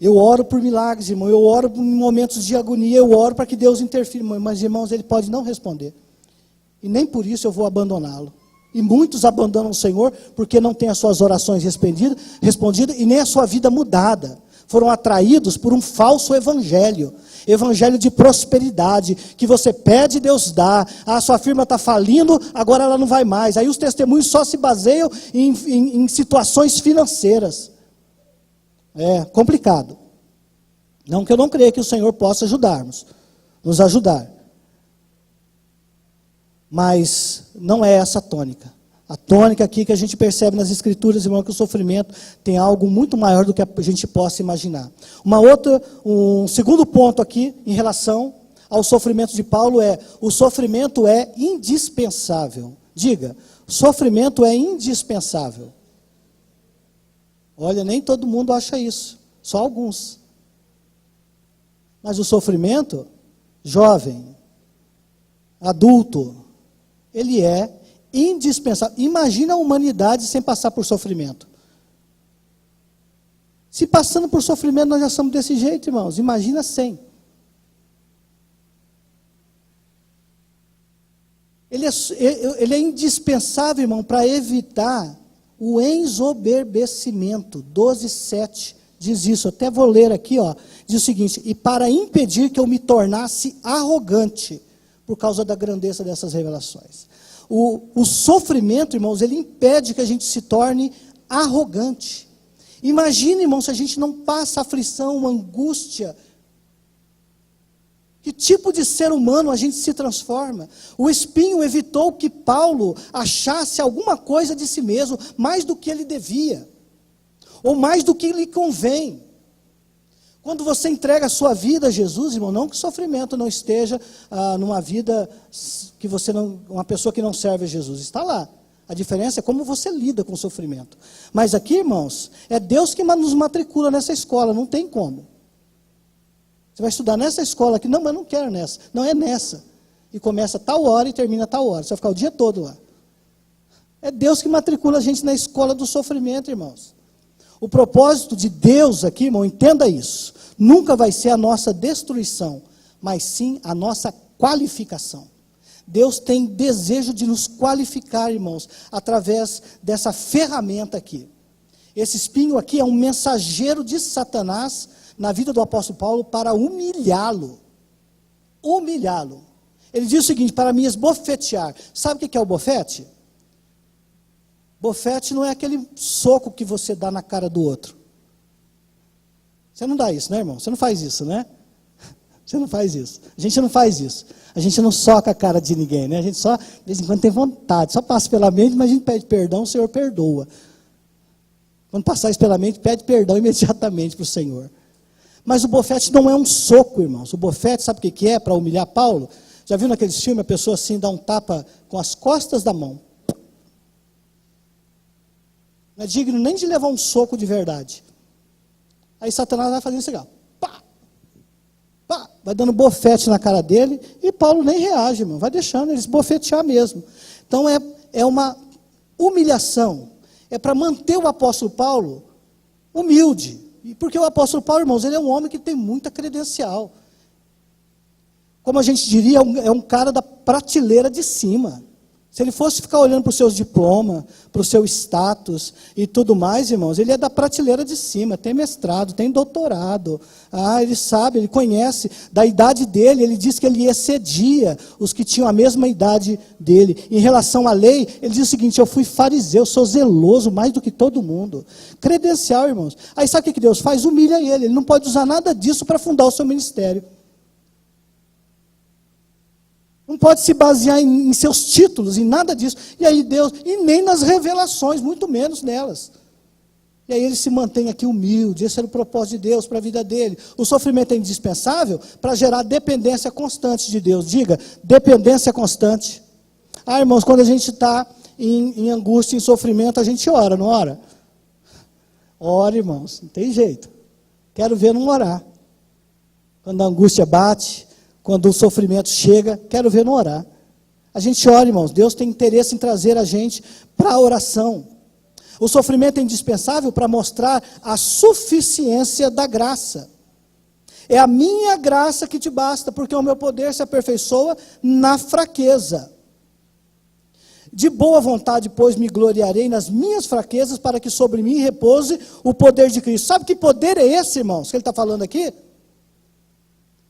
Eu oro por milagres, irmão, eu oro em momentos de agonia, eu oro para que Deus interfira, mas, irmãos, Ele pode não responder. E nem por isso eu vou abandoná-lo. E muitos abandonam o Senhor porque não têm as suas orações respondidas e nem a sua vida mudada. Foram atraídos por um falso evangelho de prosperidade, que você pede e Deus dá. A sua firma está falindo, agora ela não vai mais. Aí os testemunhos só se baseiam em situações financeiras. É complicado. Não que eu não creia que o Senhor possa nos ajudar. Mas não é essa a tônica. A tônica aqui que a gente percebe nas Escrituras, irmão, é que o sofrimento tem algo muito maior do que a gente possa imaginar. Um segundo ponto aqui, em relação ao sofrimento de Paulo, o sofrimento é indispensável. Diga, sofrimento é indispensável. Olha, nem todo mundo acha isso, só alguns. Mas o sofrimento, jovem, adulto, ele é indispensável. Imagina a humanidade sem passar por sofrimento. Se passando por sofrimento nós já somos desse jeito, irmãos, imagina sem. Ele é indispensável, irmão, para evitar o ensoberbecimento. 12:7 diz isso. Até vou ler aqui, diz o seguinte: e para impedir que eu me tornasse arrogante por causa da grandeza dessas revelações. O sofrimento, irmãos, ele impede que a gente se torne arrogante. Imagine, irmão, se a gente não passa aflição, angústia. Que tipo de ser humano a gente se transforma? O espinho evitou que Paulo achasse alguma coisa de si mesmo, mais do que ele devia, ou mais do que lhe convém. Quando você entrega a sua vida a Jesus, irmão, não que o sofrimento não esteja numa vida que você não, uma pessoa que não serve a Jesus, está lá. A diferença é como você lida com o sofrimento. Mas aqui, irmãos, é Deus que nos matricula nessa escola, não tem como. Você vai estudar nessa escola aqui, não, mas não quero nessa. Não, é nessa. E começa tal hora e termina tal hora. Você vai ficar o dia todo lá. É Deus que matricula a gente na escola do sofrimento, irmãos. O propósito de Deus aqui, irmão, entenda isso. Nunca vai ser a nossa destruição, mas sim a nossa qualificação. Deus tem desejo de nos qualificar, irmãos, através dessa ferramenta aqui. Esse espinho aqui é um mensageiro de Satanás na vida do apóstolo Paulo para humilhá-lo. Humilhá-lo. Ele diz o seguinte: para me esbofetear. Sabe o que é o bofete? Bofete não é aquele soco que você dá na cara do outro. Você não dá isso, né, irmão? Você não faz isso, né? Você não faz isso. A gente não faz isso. A gente não soca a cara de ninguém, né? A gente só, de vez em quando, tem vontade. Só passa pela mente, mas a gente pede perdão, o Senhor perdoa. Quando passar isso pela mente, pede perdão imediatamente para o Senhor. Mas o bofete não é um soco, irmãos. O bofete, sabe o que é para humilhar Paulo? Já viu naqueles filmes a pessoa assim dá um tapa com as costas da mão? Não é digno nem de levar um soco de verdade. Aí Satanás vai fazendo isso aqui, pá, pá, vai dando bofete na cara dele, e Paulo nem reage, irmão, vai deixando ele se bofetear mesmo. Então é uma humilhação, é para manter o apóstolo Paulo humilde. E porque o apóstolo Paulo, irmãos, ele é um homem que tem muita credencial. Como a gente diria, é um cara da prateleira de cima. Se ele fosse ficar olhando para os seus diplomas, para o seu status e tudo mais, irmãos, ele é da prateleira de cima, tem mestrado, tem doutorado. Ele sabe, ele conhece. Da idade dele, ele diz que ele excedia os que tinham a mesma idade dele. Em relação à lei, ele diz o seguinte: eu fui fariseu, sou zeloso mais do que todo mundo. Credencial, irmãos. Aí sabe o que Deus faz? Humilha ele não pode usar nada disso para fundar o seu ministério. Não pode se basear em seus títulos, em nada disso. E aí Deus, e nem nas revelações, muito menos nelas. E aí ele se mantém aqui humilde. Esse era o propósito de Deus para a vida dele. O sofrimento é indispensável para gerar dependência constante de Deus. Diga, dependência constante. Irmãos, quando a gente está em angústia, em sofrimento, a gente ora, não ora? Ora, irmãos, não tem jeito. Quero ver não orar. Quando a angústia bate, quando o sofrimento chega, quero ver não orar. A gente ora, irmãos. Deus tem interesse em trazer a gente para a oração. O sofrimento é indispensável para mostrar a suficiência da graça. É a minha graça que te basta, porque o meu poder se aperfeiçoa na fraqueza. De boa vontade, pois, me gloriarei nas minhas fraquezas, para que sobre mim repouse o poder de Cristo. Sabe que poder é esse, irmãos, que ele está falando aqui?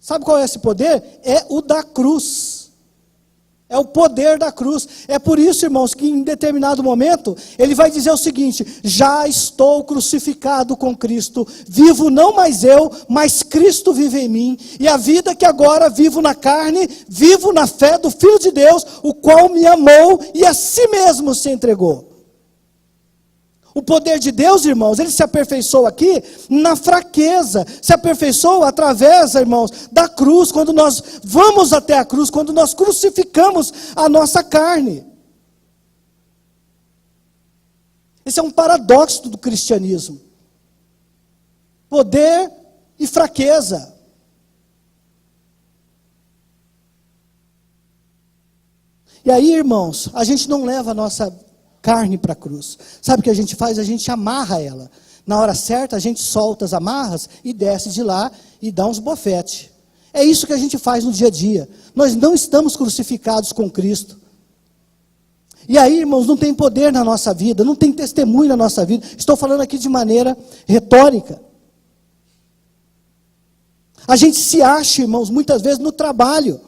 Sabe qual é esse poder? É o da cruz. É o poder da cruz. É por isso, irmãos, que em determinado momento, ele vai dizer o seguinte: já estou crucificado com Cristo, vivo não mais eu, mas Cristo vive em mim, e a vida que agora vivo na carne, vivo na fé do Filho de Deus, o qual me amou e a si mesmo se entregou. O poder de Deus, irmãos, ele se aperfeiçoa aqui na fraqueza, se aperfeiçoa através, irmãos, da cruz, quando nós vamos até a cruz, quando nós crucificamos a nossa carne. Esse é um paradoxo do cristianismo. Poder e fraqueza. E aí, irmãos, a gente não leva a nossa carne para a cruz. Sabe o que a gente faz? A gente amarra ela. Na hora certa, a gente solta as amarras e desce de lá e dá uns bofetes. É isso que a gente faz no dia a dia. Nós não estamos crucificados com Cristo. E aí, irmãos, não tem poder na nossa vida, não tem testemunho na nossa vida. Estou falando aqui de maneira retórica. A gente se acha, irmãos, muitas vezes no trabalho.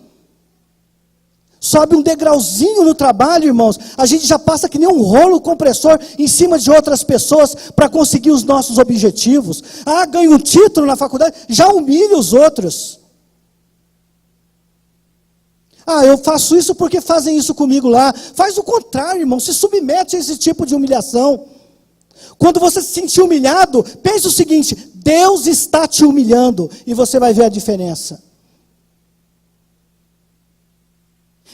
Sobe um degrauzinho no trabalho, irmãos, a gente já passa que nem um rolo compressor em cima de outras pessoas para conseguir os nossos objetivos. Ah, ganha um título na faculdade, já humilha os outros. Ah, eu faço isso porque fazem isso comigo lá. Faz o contrário, irmão, se submete a esse tipo de humilhação. Quando você se sentir humilhado, pense o seguinte: Deus está te humilhando, e você vai ver a diferença.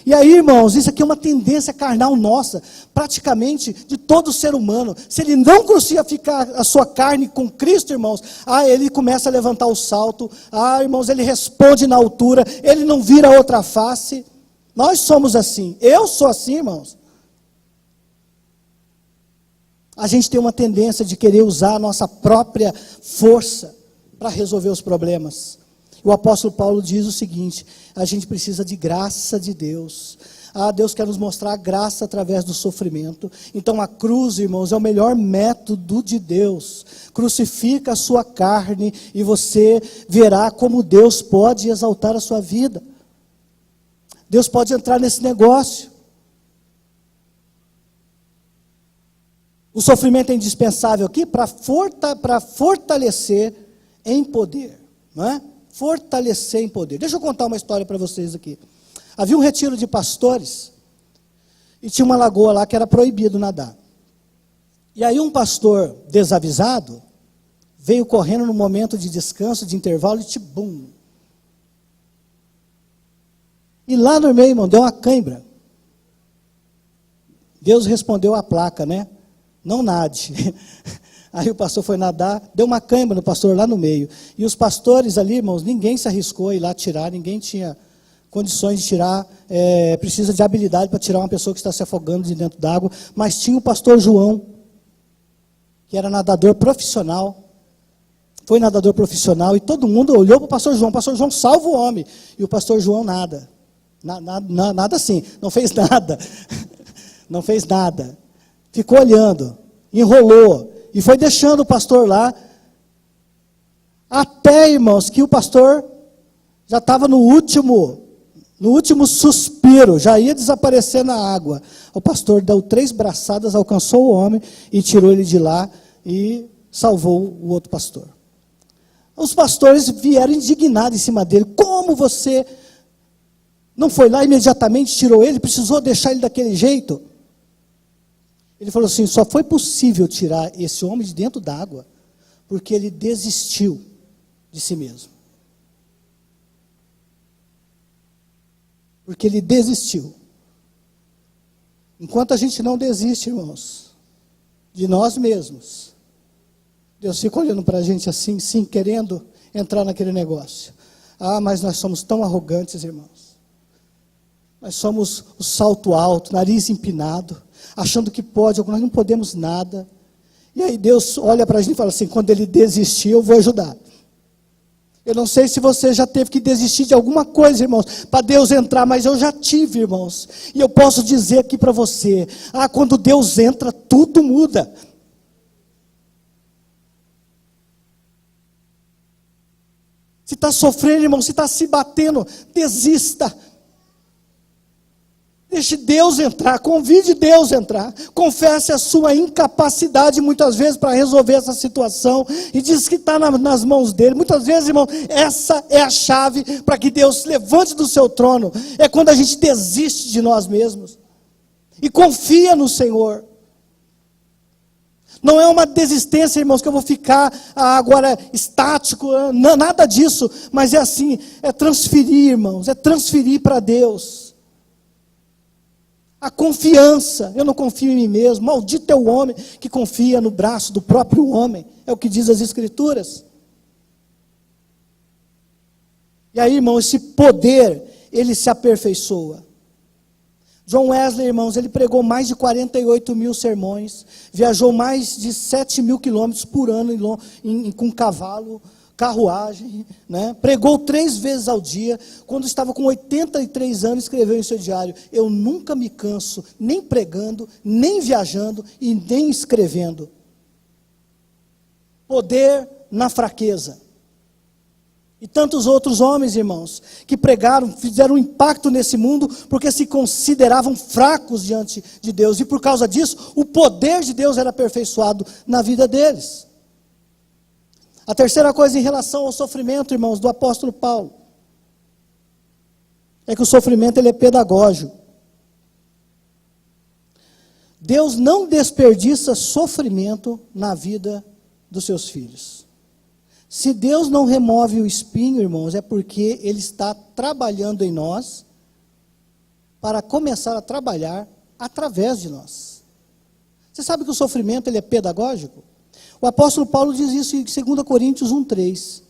E aí, irmãos, isso aqui é uma tendência carnal nossa, praticamente de todo ser humano. Se ele não crucificar a sua carne com Cristo, irmãos, ele começa a levantar o salto, irmãos, ele responde na altura, ele não vira outra face. Nós somos assim, eu sou assim, irmãos. A gente tem uma tendência de querer usar a nossa própria força para resolver os problemas. O apóstolo Paulo diz o seguinte: a gente precisa de graça de Deus. Deus quer nos mostrar a graça através do sofrimento. Então a cruz, irmãos, é o melhor método de Deus. Crucifica a sua carne e você verá como Deus pode exaltar a sua vida. Deus pode entrar nesse negócio. O sofrimento é indispensável aqui para fortalecer em poder, não é? Fortalecer em poder. Deixa eu contar uma história para vocês aqui. Havia um retiro de pastores e tinha uma lagoa lá que era proibido nadar. E aí um pastor desavisado veio correndo no momento de descanso, de intervalo, e tibum. E lá no meio, irmão, deu uma cãibra. Deus respondeu à placa, né? Não nade. Aí o pastor foi nadar, deu uma cãibra no pastor lá no meio. E os pastores ali, irmãos, ninguém se arriscou a ir lá tirar, ninguém tinha condições de tirar, precisa de habilidade para tirar uma pessoa que está se afogando de dentro d'água. Mas tinha o pastor João, que era nadador profissional. Foi nadador profissional e todo mundo olhou para o pastor João salva o homem. E o pastor João nada. Nada assim, não fez nada. Não fez nada. Ficou olhando, enrolou. E foi deixando o pastor lá, até, irmãos, que o pastor já estava no último suspiro, já ia desaparecer na água. O pastor deu 3 braçadas, alcançou o homem e tirou ele de lá e salvou o outro pastor. Os pastores vieram indignados em cima dele. Como você não foi lá imediatamente, tirou ele, precisou deixar ele daquele jeito? Ele falou assim: só foi possível tirar esse homem de dentro d'água porque ele desistiu de si mesmo. Porque ele desistiu. Enquanto a gente não desiste, irmãos, de nós mesmos, Deus fica olhando para a gente assim, sim, querendo entrar naquele negócio. Mas nós somos tão arrogantes, irmãos. Nós somos o salto alto, nariz empinado, achando que pode, nós não podemos nada. E aí Deus olha para a gente e fala assim, quando ele desistir, eu vou ajudar. Eu não sei se você já teve que desistir de alguma coisa, irmãos, para Deus entrar, mas eu já tive, irmãos. E eu posso dizer aqui para você, quando Deus entra, tudo muda. Se está sofrendo, irmão, se está se batendo, desista. Deixe Deus entrar, convide Deus a entrar. Confesse a sua incapacidade muitas vezes para resolver essa situação. E diz que está nas mãos dele. Muitas vezes, irmão, essa é a chave para que Deus se levante do seu trono. É quando a gente desiste de nós mesmos. E confia no Senhor. Não é uma desistência, irmãos, que eu vou ficar agora estático, nada disso. Mas é assim, é transferir, irmãos, é transferir para Deus. A confiança, eu não confio em mim mesmo, maldito é o homem que confia no braço do próprio homem, é o que diz as Escrituras. E aí, irmão, esse poder, ele se aperfeiçoa. John Wesley, irmãos, ele pregou mais de 48 mil sermões, viajou mais de 7 mil quilômetros por ano com cavalo, carruagem, né? Pregou 3 vezes ao dia. Quando estava com 83 anos, escreveu em seu diário: eu nunca me canso, nem pregando, nem viajando e nem escrevendo. Poder na fraqueza. E tantos outros homens, irmãos, que pregaram, fizeram um impacto nesse mundo, porque se consideravam fracos diante de Deus, e por causa disso, o poder de Deus era aperfeiçoado na vida deles. A terceira coisa em relação ao sofrimento, irmãos, do apóstolo Paulo, é que o sofrimento ele é pedagógico. Deus não desperdiça sofrimento na vida dos seus filhos. Se Deus não remove o espinho, irmãos, é porque Ele está trabalhando em nós para começar a trabalhar através de nós. Você sabe que o sofrimento ele é pedagógico? O apóstolo Paulo diz isso em 2 Coríntios 1,3.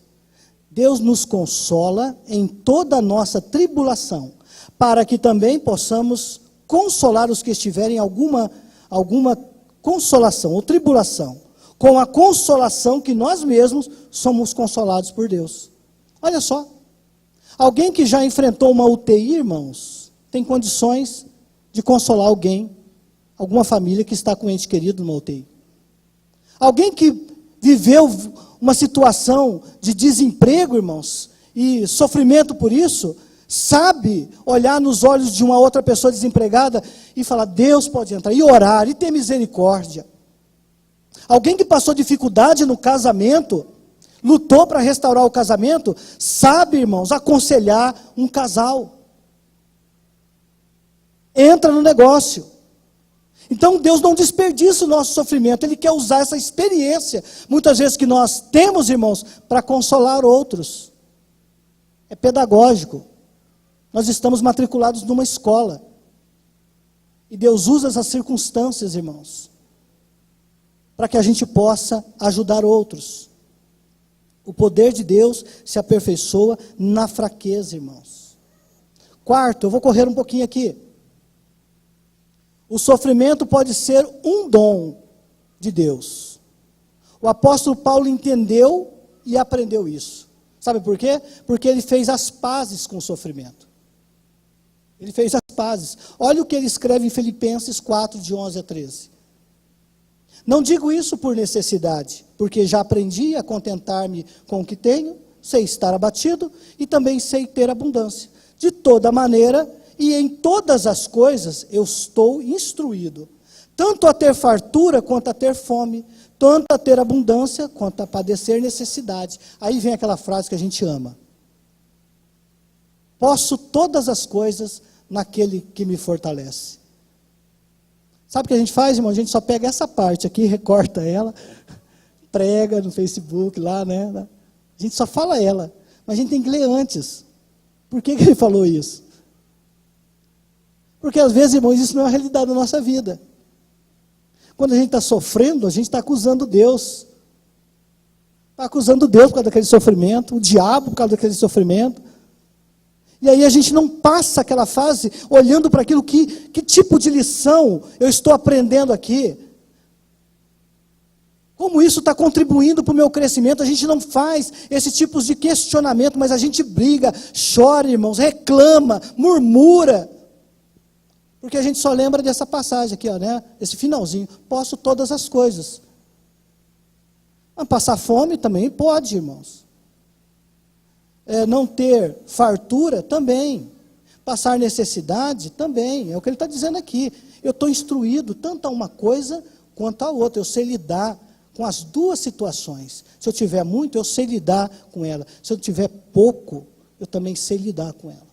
Deus nos consola em toda a nossa tribulação, para que também possamos consolar os que estiverem em alguma consolação ou tribulação, com a consolação que nós mesmos somos consolados por Deus. Olha só, alguém que já enfrentou uma UTI, irmãos, tem condições de consolar alguém, alguma família que está com um ente querido numa UTI. Alguém que viveu uma situação de desemprego, irmãos, e sofrimento por isso, sabe olhar nos olhos de uma outra pessoa desempregada e falar: Deus pode entrar, e orar, e ter misericórdia. Alguém que passou dificuldade no casamento, lutou para restaurar o casamento, sabe, irmãos, aconselhar um casal. Entra no negócio. Então Deus não desperdiça o nosso sofrimento, Ele quer usar essa experiência, muitas vezes que nós temos, irmãos, para consolar outros. É pedagógico. Nós estamos matriculados numa escola. E Deus usa essas circunstâncias, irmãos, para que a gente possa ajudar outros. O poder de Deus se aperfeiçoa na fraqueza, irmãos. Quarto, eu vou correr um pouquinho aqui. O sofrimento pode ser um dom de Deus. O apóstolo Paulo entendeu e aprendeu isso. Sabe por quê? Porque ele fez as pazes com o sofrimento. Ele fez as pazes. Olha o que ele escreve em Filipenses 4, de 11 a 13. Não digo isso por necessidade, porque já aprendi a contentar-me com o que tenho, sei estar abatido e também sei ter abundância. De toda maneira e em todas as coisas eu estou instruído, tanto a ter fartura quanto a ter fome, tanto a ter abundância quanto a padecer necessidade. Aí vem aquela frase que a gente ama. Posso todas as coisas naquele que me fortalece. Sabe o que a gente faz, irmão? A gente só pega essa parte aqui, recorta ela, prega no Facebook lá, né? A gente só fala ela, mas a gente tem que ler antes. Por que ele falou isso? Porque às vezes, irmãos, isso não é a realidade da nossa vida. Quando a gente está sofrendo, a gente está acusando Deus. Está acusando Deus por causa daquele sofrimento, o diabo por causa daquele sofrimento. E aí a gente não passa aquela fase olhando para aquilo que tipo de lição eu estou aprendendo aqui. Como isso está contribuindo para o meu crescimento? A gente não faz esse tipo de questionamento, mas a gente briga, chora, irmãos, reclama, murmura. Porque a gente só lembra dessa passagem aqui, ó, né? Esse finalzinho. Posso todas as coisas. Mas passar fome também pode, irmãos. Não ter fartura também. Passar necessidade também. É o que ele está dizendo aqui. Eu estou instruído tanto a uma coisa quanto a outra. Eu sei lidar com as duas situações. Se eu tiver muito, eu sei lidar com ela. Se eu tiver pouco, eu também sei lidar com ela.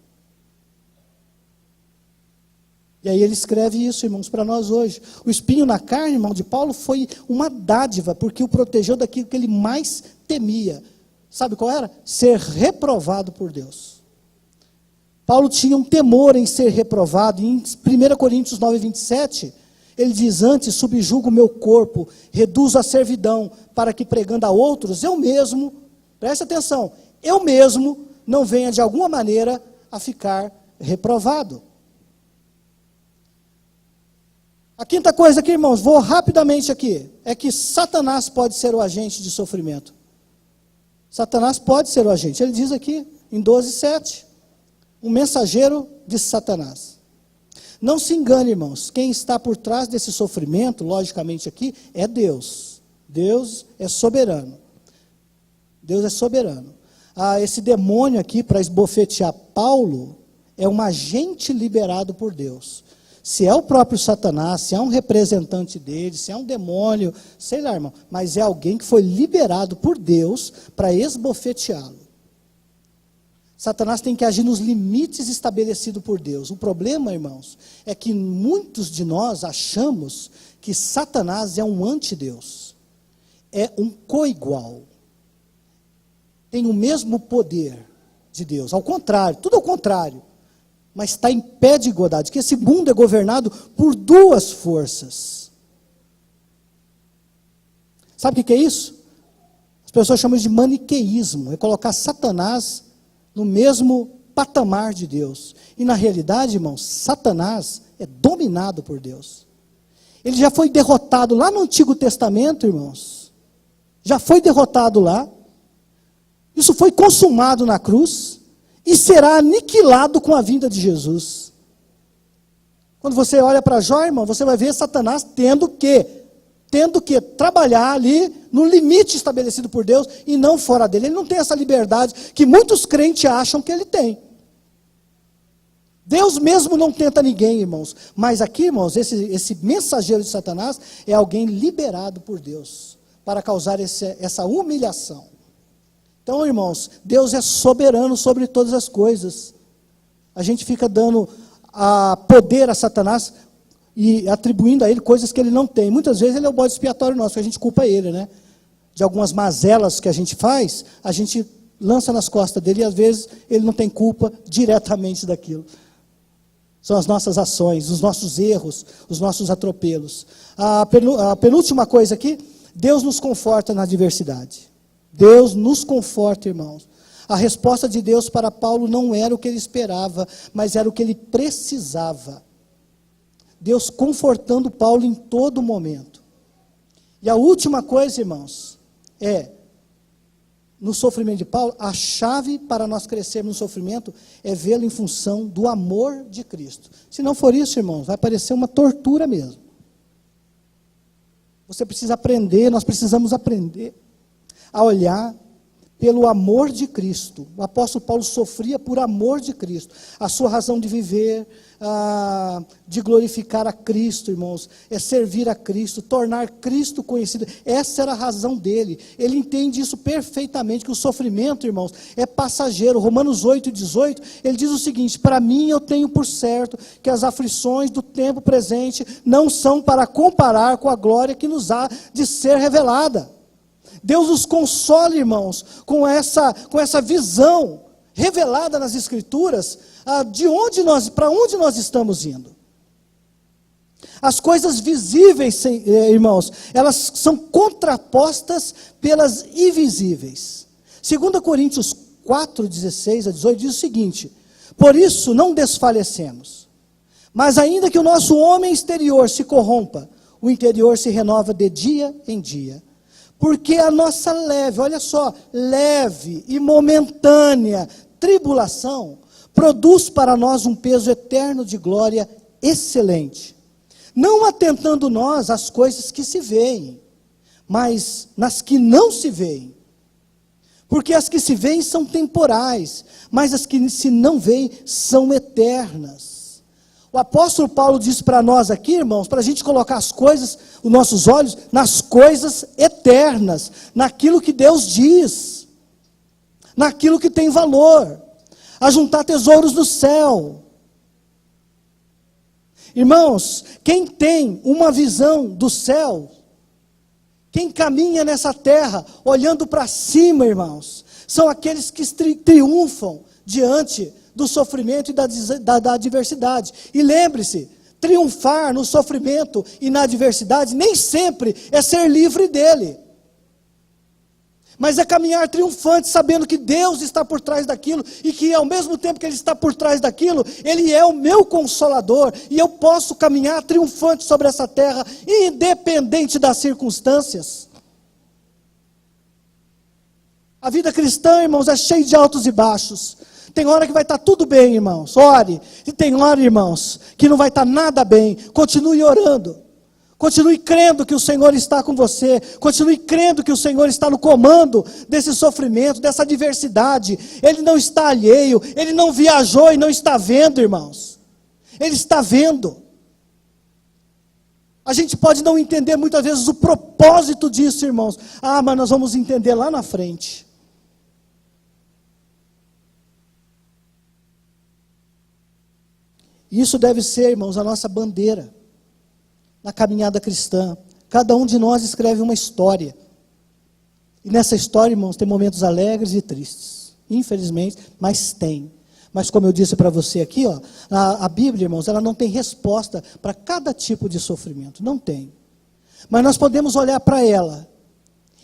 E aí ele escreve isso, irmãos, para nós hoje. O espinho na carne, irmão, de Paulo foi uma dádiva, porque o protegeu daquilo que ele mais temia. Sabe qual era? Ser reprovado por Deus. Paulo tinha um temor em ser reprovado. Em 1 Coríntios 9, 27, ele diz: antes subjugo o meu corpo, reduzo a servidão, para que pregando a outros, eu mesmo, preste atenção, eu mesmo não venha de alguma maneira a ficar reprovado. A quinta coisa aqui, irmãos, vou rapidamente aqui, é que Satanás pode ser o agente de sofrimento. Satanás pode ser o agente. Ele diz aqui, em 12:7, um mensageiro de Satanás. Não se engane, irmãos, quem está por trás desse sofrimento, logicamente aqui, é Deus. Deus é soberano. Deus é soberano. Esse demônio aqui, para esbofetear Paulo, é um agente liberado por Deus. Se é o próprio Satanás, se é um representante dele, se é um demônio, sei lá, irmão, mas é alguém que foi liberado por Deus para esbofeteá-lo. Satanás tem que agir nos limites estabelecidos por Deus. O problema, irmãos, é que muitos de nós achamos que Satanás é um antideus. É um coigual. Tem o mesmo poder de Deus. Ao contrário, tudo ao contrário. Mas está em pé de igualdade, que esse mundo é governado por duas forças. Sabe o que é isso? As pessoas chamam de maniqueísmo, é colocar Satanás no mesmo patamar de Deus. E na realidade, irmãos, Satanás é dominado por Deus. Ele já foi derrotado lá no Antigo Testamento, irmãos. Já foi derrotado lá. Isso foi consumado na cruz. E será aniquilado com a vinda de Jesus. Quando você olha para Jó, irmão, você vai ver Satanás tendo que trabalhar ali no limite estabelecido por Deus e não fora dele. Ele não tem essa liberdade que muitos crentes acham que ele tem. Deus mesmo não tenta ninguém, irmãos. Mas aqui, irmãos, esse mensageiro de Satanás é alguém liberado por Deus para causar essa humilhação. Então, irmãos, Deus é soberano sobre todas as coisas. A gente fica dando poder a Satanás e atribuindo a ele coisas que ele não tem. Muitas vezes ele é o bode expiatório nosso, que a gente culpa ele, né? De algumas mazelas que a gente faz, a gente lança nas costas dele e às vezes ele não tem culpa diretamente daquilo. São as nossas ações, os nossos erros, os nossos atropelos. A penúltima coisa aqui, Deus nos conforta na adversidade. Deus nos conforta, irmãos. A resposta de Deus para Paulo não era o que ele esperava, mas era o que ele precisava. Deus confortando Paulo em todo momento. E a última coisa, irmãos, no sofrimento de Paulo, a chave para nós crescermos no sofrimento é vê-lo em função do amor de Cristo. Se não for isso, irmãos, vai parecer uma tortura mesmo. Você precisa aprender, nós precisamos aprender a olhar pelo amor de Cristo. O apóstolo Paulo sofria por amor de Cristo. A sua razão de viver, de glorificar a Cristo, irmãos, é servir a Cristo, tornar Cristo conhecido. Essa era a razão dele. Ele entende isso perfeitamente, que o sofrimento, irmãos, é passageiro. Romanos 8:18, ele diz o seguinte: para mim eu tenho por certo que as aflições do tempo presente não são para comparar com a glória que nos há de ser revelada. Deus nos consola, irmãos, com essa visão revelada nas Escrituras, para onde nós estamos indo. As coisas visíveis, irmãos, elas são contrapostas pelas invisíveis. 2 Coríntios 4:16-18 diz o seguinte: por isso não desfalecemos, mas ainda que o nosso homem exterior se corrompa, o interior se renova de dia em dia. Porque a nossa leve, olha só, leve e momentânea tribulação produz para nós um peso eterno de glória excelente. Não atentando nós às coisas que se veem, mas nas que não se veem. Porque as que se veem são temporais, mas as que se não veem são eternas. O apóstolo Paulo diz para nós aqui, irmãos, para a gente colocar as coisas, os nossos olhos, nas coisas eternas, naquilo que Deus diz, naquilo que tem valor, a juntar tesouros no céu. Irmãos, quem tem uma visão do céu, quem caminha nessa terra, olhando para cima, irmãos, são aqueles que triunfam diante do sofrimento e da adversidade. E lembre-se, triunfar no sofrimento e na adversidade nem sempre é ser livre dele, mas é caminhar triunfante, sabendo que Deus está por trás daquilo, e que ao mesmo tempo que Ele está por trás daquilo, Ele é o meu consolador, e eu posso caminhar triunfante sobre essa terra, independente das circunstâncias. A vida cristã, irmãos, é cheia de altos e baixos. Tem hora que vai estar tudo bem, irmãos, ore. E tem hora, irmãos, que não vai estar nada bem. Continue orando. Continue crendo que o Senhor está com você. Continue crendo que o Senhor está no comando desse sofrimento, dessa adversidade. Ele não está alheio. Ele não viajou e não está vendo, irmãos. Ele está vendo. A gente pode não entender muitas vezes o propósito disso, irmãos. Mas nós vamos entender lá na frente. Isso deve ser, irmãos, a nossa bandeira na caminhada cristã. Cada um de nós escreve uma história. E nessa história, irmãos, tem momentos alegres e tristes. Infelizmente, mas tem. Mas como eu disse para você aqui, ó, a Bíblia, irmãos, ela não tem resposta para cada tipo de sofrimento. Não tem. Mas nós podemos olhar para ela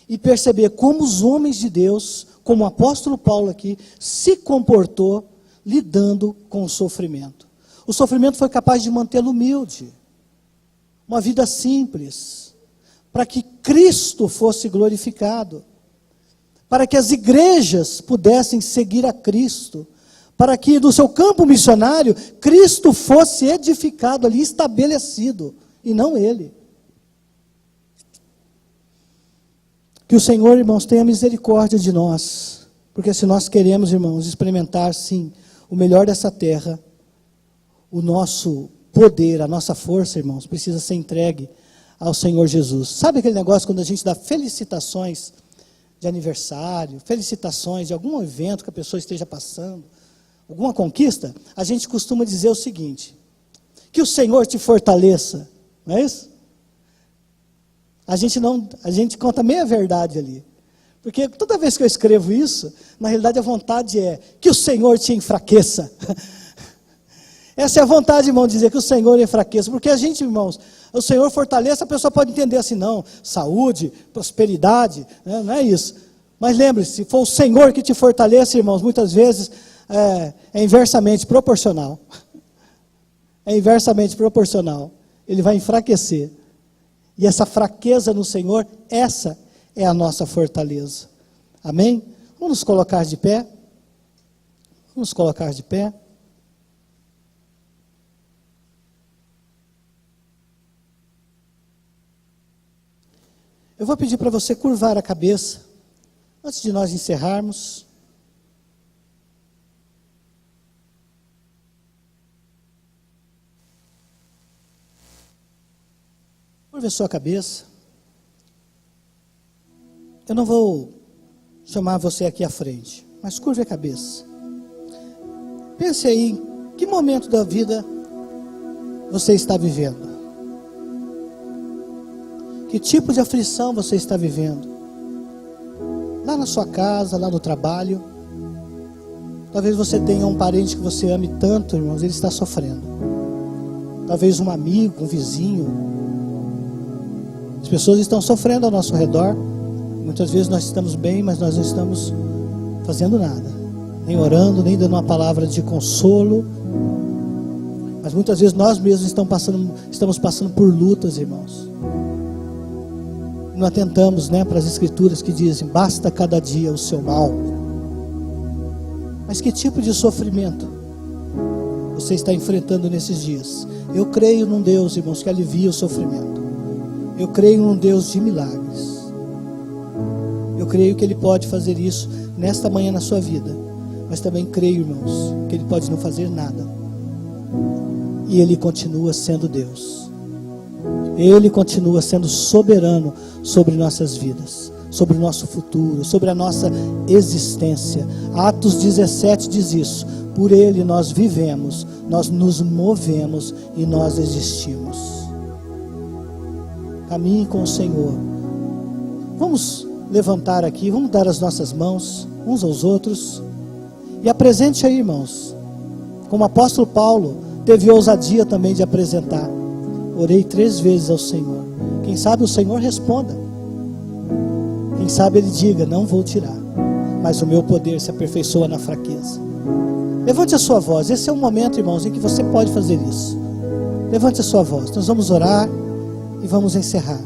e perceber como os homens de Deus, como o apóstolo Paulo aqui, se comportou lidando com o sofrimento. O sofrimento foi capaz de mantê-lo humilde. Uma vida simples, para que Cristo fosse glorificado, para que as igrejas pudessem seguir a Cristo, para que no seu campo missionário, Cristo fosse edificado ali, estabelecido, e não ele. Que o Senhor, irmãos, tenha misericórdia de nós, porque se nós queremos, irmãos, experimentar, sim, o melhor dessa terra, o nosso poder, a nossa força, irmãos, precisa ser entregue ao Senhor Jesus. Sabe aquele negócio quando a gente dá felicitações de aniversário, felicitações de algum evento que a pessoa esteja passando, alguma conquista? A gente costuma dizer o seguinte: que o Senhor te fortaleça, não é isso? A gente conta meia verdade ali, porque toda vez que eu escrevo isso, na realidade a vontade é que o Senhor te enfraqueça. Essa é a vontade, irmão, de dizer que o Senhor enfraqueça. Porque a gente, irmãos, o Senhor fortaleça, a pessoa pode entender assim, não, saúde, prosperidade, né? Não é isso. Mas lembre-se, se for o Senhor que te fortaleça, irmãos, muitas vezes é inversamente proporcional. É inversamente proporcional. Ele vai enfraquecer. E essa fraqueza no Senhor, essa é a nossa fortaleza. Amém? Vamos nos colocar de pé. Vamos nos colocar de pé. Eu vou pedir para você curvar a cabeça, antes de nós encerrarmos. Curva a sua cabeça. Eu não vou chamar você aqui à frente, mas curve a cabeça. Pense aí, em que momento da vida você está vivendo? Que tipo de aflição você está vivendo? Lá na sua casa, lá no trabalho. Talvez você tenha um parente que você ame tanto, irmãos, ele está sofrendo. Talvez um amigo, um vizinho. As pessoas estão sofrendo ao nosso redor. Muitas vezes nós estamos bem, mas nós não estamos fazendo nada. Nem orando, nem dando uma palavra de consolo. Mas muitas vezes nós mesmos estamos passando por lutas, irmãos. Não atentamos, para as escrituras que dizem: basta cada dia o seu mal. Mas que tipo de sofrimento você está enfrentando nesses dias? Eu creio num Deus, irmãos, que alivia o sofrimento. Eu creio num Deus de milagres. Eu creio que Ele pode fazer isso nesta manhã na sua vida. Mas também creio, irmãos, que Ele pode não fazer nada. E Ele continua sendo Deus. Ele continua sendo soberano sobre nossas vidas, sobre o nosso futuro, sobre a nossa existência. Atos 17 diz isso: por Ele nós vivemos, nós nos movemos e nós existimos. Caminhe com o Senhor. Vamos levantar aqui, vamos dar as nossas mãos uns aos outros e apresente aí, irmãos, como o apóstolo Paulo teve ousadia também de apresentar: orei 3 vezes ao Senhor. Quem sabe o Senhor responda. Quem sabe Ele diga: não vou tirar, mas o meu poder se aperfeiçoa na fraqueza. Levante a sua voz. Esse é o momento, irmãos, em que você pode fazer isso. Levante a sua voz. Nós vamos orar e vamos encerrar.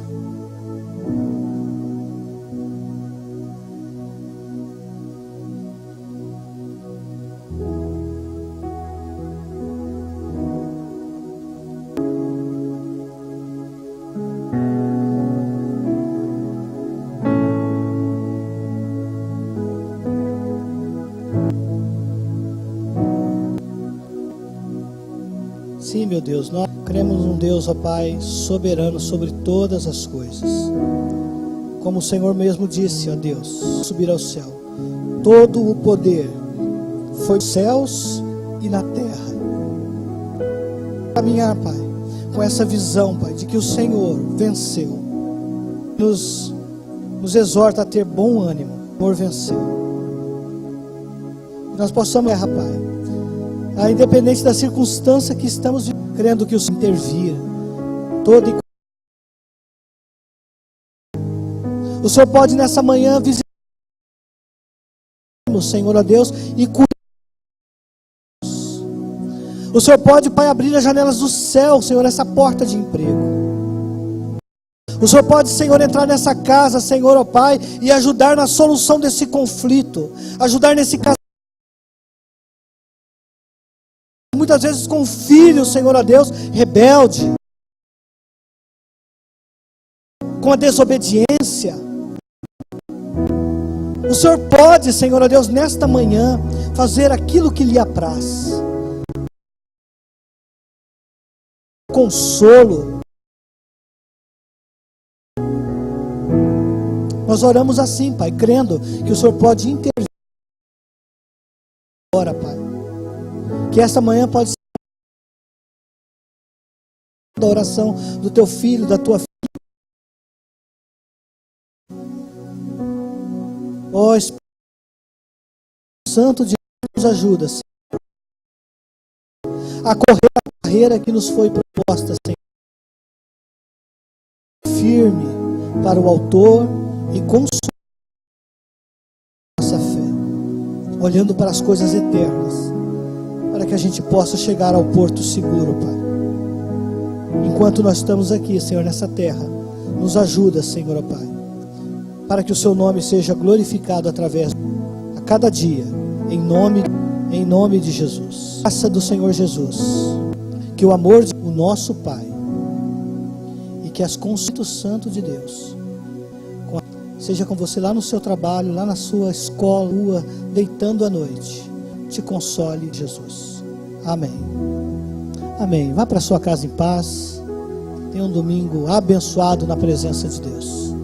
Sim, meu Deus, nós cremos num Deus, ó Pai, soberano sobre todas as coisas. Como o Senhor mesmo disse, ó Deus, subir ao céu. Todo o poder foi nos céus e na terra. Caminhar, Pai, com essa visão, Pai, de que o Senhor venceu. Nos exorta a ter bom ânimo. O Senhor venceu. Que nós possamos, Pai, independente da circunstância que estamos vivendo, crendo que o Senhor intervir. O Senhor pode nessa manhã visitar o Senhor, ó Deus, e cuidar. O Senhor pode, Pai, abrir as janelas do céu, Senhor, essa porta de emprego. O Senhor pode, Senhor, entrar nessa casa, Senhor, ó Pai, e ajudar na solução desse conflito, ajudar nesse casamento. Muitas vezes com filhos, Senhor, ó Deus, rebelde, com a desobediência. O Senhor pode, Senhor, ó Deus, nesta manhã, fazer aquilo que lhe apraz. Consolo. Nós oramos assim, Pai, crendo que o Senhor pode intervir agora, Pai. Que esta manhã pode ser a oração do teu filho, da tua filha. Ó Espírito Santo de Deus, nos ajuda, Senhor, a correr a carreira que nos foi proposta, Senhor. Firme para o autor e consumador da nossa fé, olhando para as coisas eternas, para que a gente possa chegar ao porto seguro, Pai. Enquanto nós estamos aqui, Senhor, nessa terra, nos ajuda, Senhor, ó Pai, para que o Seu nome seja glorificado através a cada dia, em nome de Jesus. Graça do Senhor Jesus, que o amor de o nosso Pai e que as consolações do Santo de Deus seja com você lá no seu trabalho, lá na sua escola, rua, deitando à noite. Te console, Jesus. Amém. Amém. Vá para sua casa em paz. Tenha um domingo abençoado na presença de Deus.